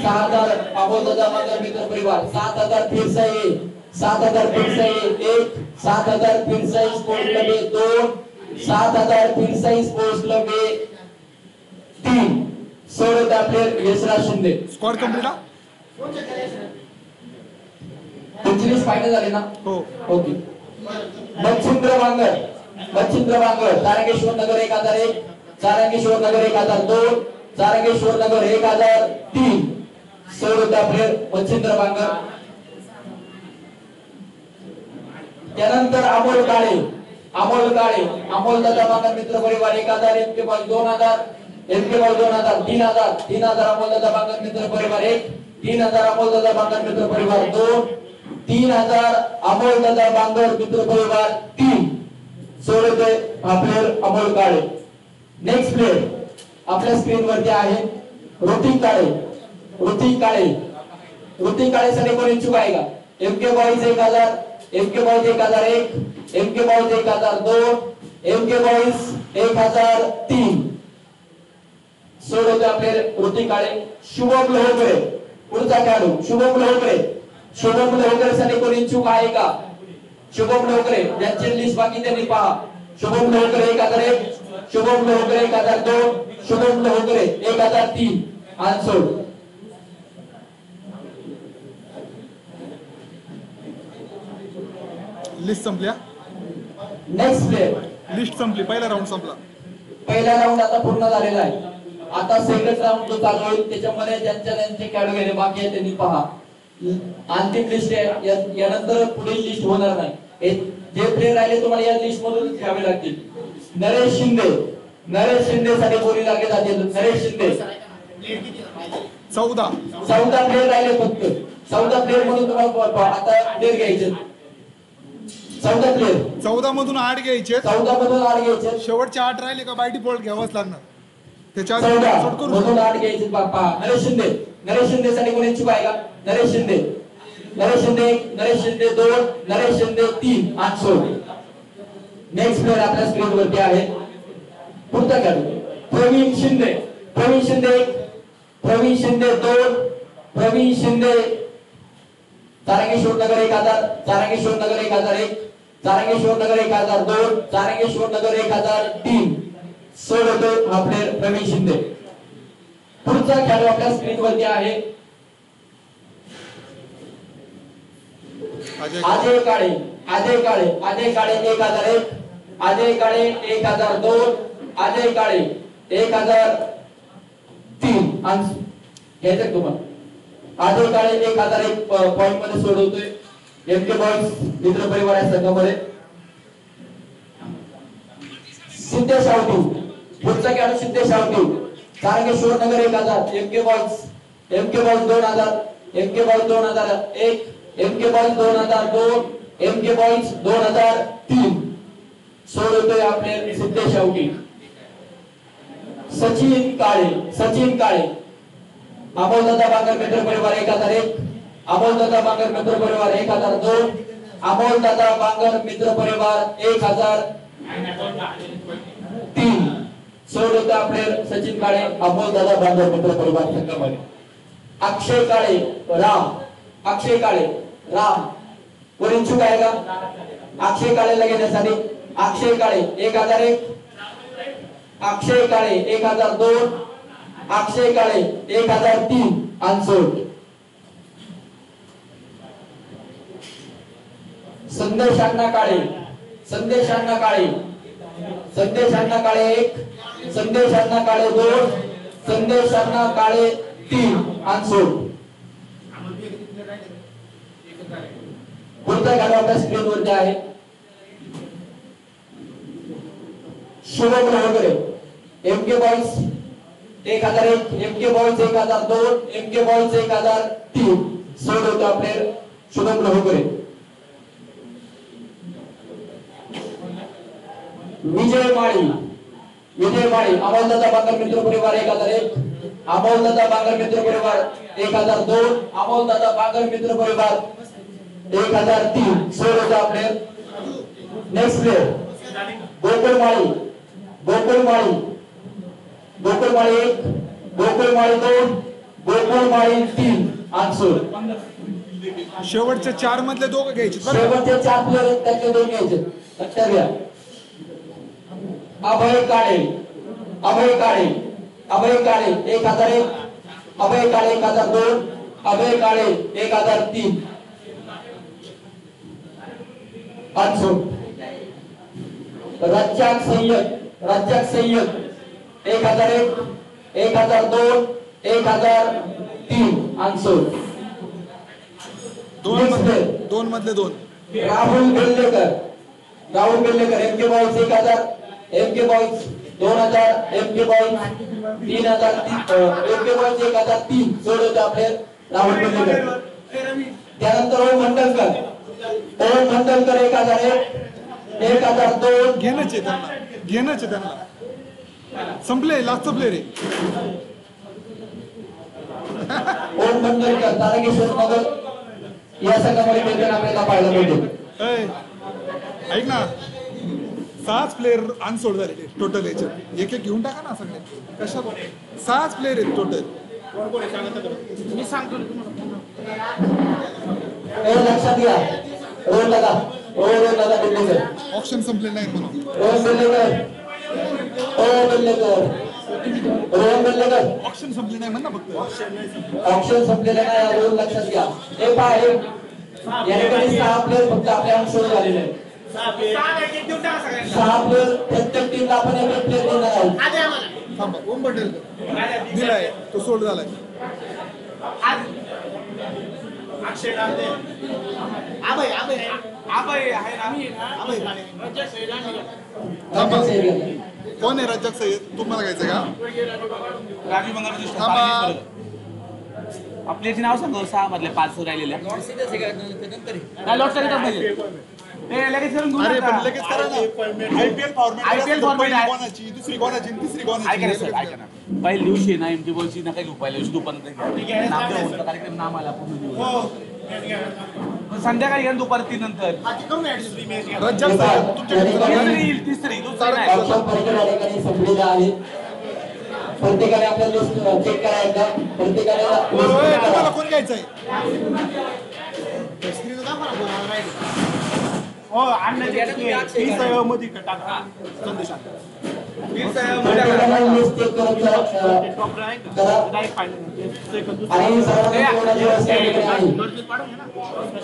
6000 अमोल दादा बांगर मित्र परिवार 7000 Pirsai 7000 Pirsai 1 7000 Pirsai sports club 2 7000 Pirsai sports club 3 सोडवता player Yashraj Shinde. Squad complete हा. तुमची लिस्ट फायनल झाली ना? हो. ओके. मच्छिंद्र बांगर तारंगेश्वर नगर 1001 तारंगेश्वर नगर 1002 तारंगेश्वर नगर 1003 सोडवता प्लेयर मच्छिंद्र बांगर. त्यानंतर अमोल काळे अमोल दादा बांगर मित्र परिवार 1000 MK ball 2000 MK ball 2000 3000 Amol दादा बांगर मित्र परिवार 1 3000 अमोल दादा बांगर मित्र परिवार 2 3000 अमोल दादा बांगर मित्र परिवार 3 सोडवते हा player Amol Kale. Next player आपल्या स्क्रीन वरती आहे ऋतिक काळे साठी कोण इच्छुक आहे का? MK boys 1000 MK boys 1001 MK boys 1002 MK boys 1003 सोडवते आपले ऋतिक काळे. शुभम लोहकरे पुढचा खेळाडू शुभम लोहकरे साठी कोणी इच्छुक आहे का? शुभम लोहकरे ज्यांची लिस्ट बाकी त्यांनी पहा. शुभम लोहकरे 1001 शुभम लोहकरे 1002 शुभम लोहकरे 1003 आन्सर. लिस्ट संपल्या. नेक्स्ट प्लेयर लिस्ट संपली. पहिला राऊंड संपला. पहिला राऊंड आता पूर्ण झालेला आहे. आता सेकंड राऊंड जो चालू होईल त्याच्यामध्ये ज्यांचे खेळाडू गेले बाकी आहे त्यांनी पहा. अंतिम लिस्ट आहे. यानंतर पुढील लिस्ट होणार नाही. जे प्लेयर राहिले तुम्हाला या लिस्ट मधून घ्यावे लागतील. नरेश शिंदे साठी बोली लागले जातील. नरेश शिंदे 14 प्लेयर राहिले फक्त. 14 प्लेयर म्हणून तुम्हाला आता प्लेयर घ्यायचे. 14 मधून 8 घ्यायचे. 14 मधून 8 घ्यायचे. शेवटचे 8 राहिले का बाय डिफॉल्ट घ्यावंच लागणार. त्याच्या 14 मधून 8 घ्यायचे. पहा नरेश शिंदे साठी कोणी इच्छुक आहे का? Naresh Shinde 1 Naresh Shinde 2 Naresh Shinde 3 answer. Next player आपल्या स्क्रीन वरती आहे. पुढचा खेळाडू प्रवीण शिंदे 1 प्रवीण शिंदे 2 प्रवीण शिंदे तारंगेश्वर नगर 1000 तारंगेश्वर नगर 1001 तारंगेश्वर नगर 1002 तारंगेश्वर नगर 1003 सोडवतो हा प्लेयर प्रवीण शिंदे. पुढचा खेळाडू आपल्या स्क्रीन वरती आहे अजय काळे 1001 अजय काळे 1002 अजय काळे 1003 घ्यायचं तुम्हाला. अजय काळे 1001 पॉइंट मध्ये सोडवतोय एमके बॉईज मित्र परिवार या संघामध्ये. सिद्धेश आवटी पुढचा खेळाडू Siddhesh Awati Tarangeshwar Nagar 1000 MK boys 2000 MK boys 2001 MK boys 2002 MK boys 2003 सोडवतोय आपले सिद्धेश शेवटी. सचिन काळे अमोलदादा बांगर मित्र परिवार 1001, अमोलदादा बांगर मित्र परिवार 1002, अमोलदादा बांगर मित्र परिवार 1003. सोडवतोय आपले सचिन काळे अमोलदादा बांगर मित्र परिवार संघामध्ये. अक्षय काळे राम कोण इच्छुक आहे का अक्षय काळेला घेण्यासाठी? अक्षय काळे 1001, अक्षय काळे 1002, अक्षय काळे 1003 अनसोल्ड. संदेश अण्णा काळे 1, संदेश अण्णा काळे 1, संदेश अण्णा काळे 2, संदेश अण्णा काळे 3 अनसोल्ड. पुढचा गाडा आपल्या स्क्रीन वरती आहे. Shubham Lohagare MK boys 1001, MK boys 1002, MK boys 1003. सोडवतो आपले शुभम लोहगरे. विजय माळी अमोलदादा बांगर मित्र परिवार 1001, अमोलदादा बांगर मित्र परिवार 1002, अमोलदादा बांगर मित्र परिवार 1003. सोडवतो आपले नेक्स्ट प्लेयर गोकुळ माळी 1, गोकुळ माळी 2, गोकुळ माळी 3 अनसोल्ड. शेवटचे 4 मधले दोघं घ्यायचे बरं. शेवटचे 4 प्लेयर आहेत त्यातले 2 घ्यायचे. लक्षात घ्या. अभय काळे 1001, अभय काळे 1002, अभय काळे 1003 अनसोल्ड. रज्जाक सय्यद 1001, 1002, 1003 अनसोल्ड. दोन मधले 2. Rahul Bellekar MK boys 1000, MK boys 2000, MK boys 3000, MK boys 1003. सोडवतो आपले राहुल बेल्लेकर. त्यानंतर ओम मंडलकर 1001, 1002. घेणंच आहे त्यांना. संपले लास्ट प्लेयर आहे. ओम मंडलकर तारकेश्वर नगर या संघामध्ये खेळताना आपल्याला पाहायला मिळते. ऐक ना 6 प्लेयर अनसोल्ड झाले टोटल याच्यात. एक घेऊन टाका ना सगळे. कशा 6 प्लेयर आहेत टोटल. मी सांगतो लक्षात घ्या. रोहन दादा बेल्लेकर ऑप्शन संपले नाही म्हणून. रोहन बेल्लेकर ऑप्शन संपले नाही म्हणा फक्त. ऑप्शन संपलेले नाही. रोहन लक्षात घ्या. हे पहा या ठिकाणी 6 प्लेयर फक्त आपल्या अनसोल्ड झालेले आहेत. 6 प्लेयर प्रत्येक टीमला आपण एक प्लेयर देणार आहोत. थांबा ओम पटेल दिलाय तो सोल्ड झालाय. थांबा कोण आहे रज्जाक सय्यद? तुम्हाला घ्यायचं का? राजू बंगाल थांबा आपले नाव सांगतो 6 मधले 5 राहिलेले. नाही लॉट करीत नाही ते लगेच करून घेऊन अरे पण टाका. लगेच करा ना. आयपीएल फॉर्मॅट आहे. कोणाची दुसरी कोणाची तिसरी ऐका ना कोणाची. सर ऐका ना. पहिल्या दिवशी ना एमटी बॉलची ना काही पहिल्या दिवशी दुपारनंतर कार्यक्रम नाम आला पूर्ण दिवस. संध्याकाळी येईल दुपारी 3 नंतर. रज्जाक सय्यद तुमच्याकडे येईल तिसरी दुसरी नाही. ऑप्शन परीक्षा या ठिकाणी संपलेला आहे. प्रत्येकाने आपल्या लिस्ट चेक करायचा. प्रत्येकाने तुम्हाला कोण घ्यायचंय? हो अन्नाची मध्ये टाका संदेश. प्रत्येकाने लिस्ट चेक करून करा. आणि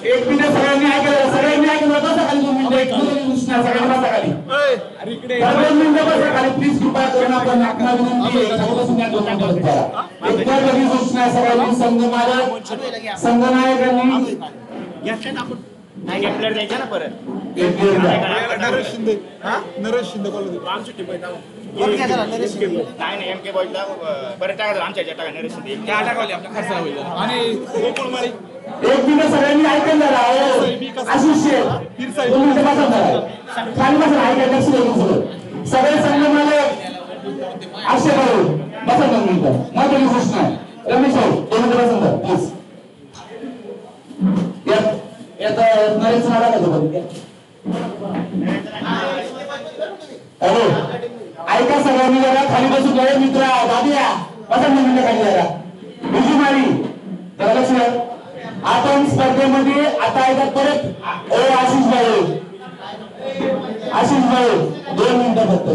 एक मिनिट सगळ्यांनी ऐकलं बसा खाली 2 मिनिटं. सगळ्यांनी प्लीज कृपया करून आपण आपला विनंती आहे. सगळं घ्या 2 मिनिटं करा. एकदा लगेच सूचना सगळ्यांनी संघनायकांनी नाही प्लेअर द्यायचा ना परत. नरेश शिंदे कॉलेज नाही एमके बॉयला बरं टाका आमच्या टाका नरेश शिंदे टाकावली आपल्या खर्चाला होईल. आणि गोकुळ माळी एक मिनिट सगळ्यांनी ऐकून जरा. आशिष 2 मिनिटं बसा जरा. खाली बसा ऐका लक्ष द्या सगळे संघ मालक अक्षय भाऊ बसा 2 मिनिटं महत्वाची सूचना आहे रमेश भाऊ 2 मिनिटं बसा प्लीज यात नरेश नाडा का सोबत हॅलो ऐका सगळ्यांनी जरा खाली बसून गळे मित्र दादिया बसा 2 मिनिटं खाली जरा बिजू मारी जरा लक्ष द्या आपण स्पर्धेमध्ये आता ऐका परत आशिष भाऊ 2 मिनिटं फक्त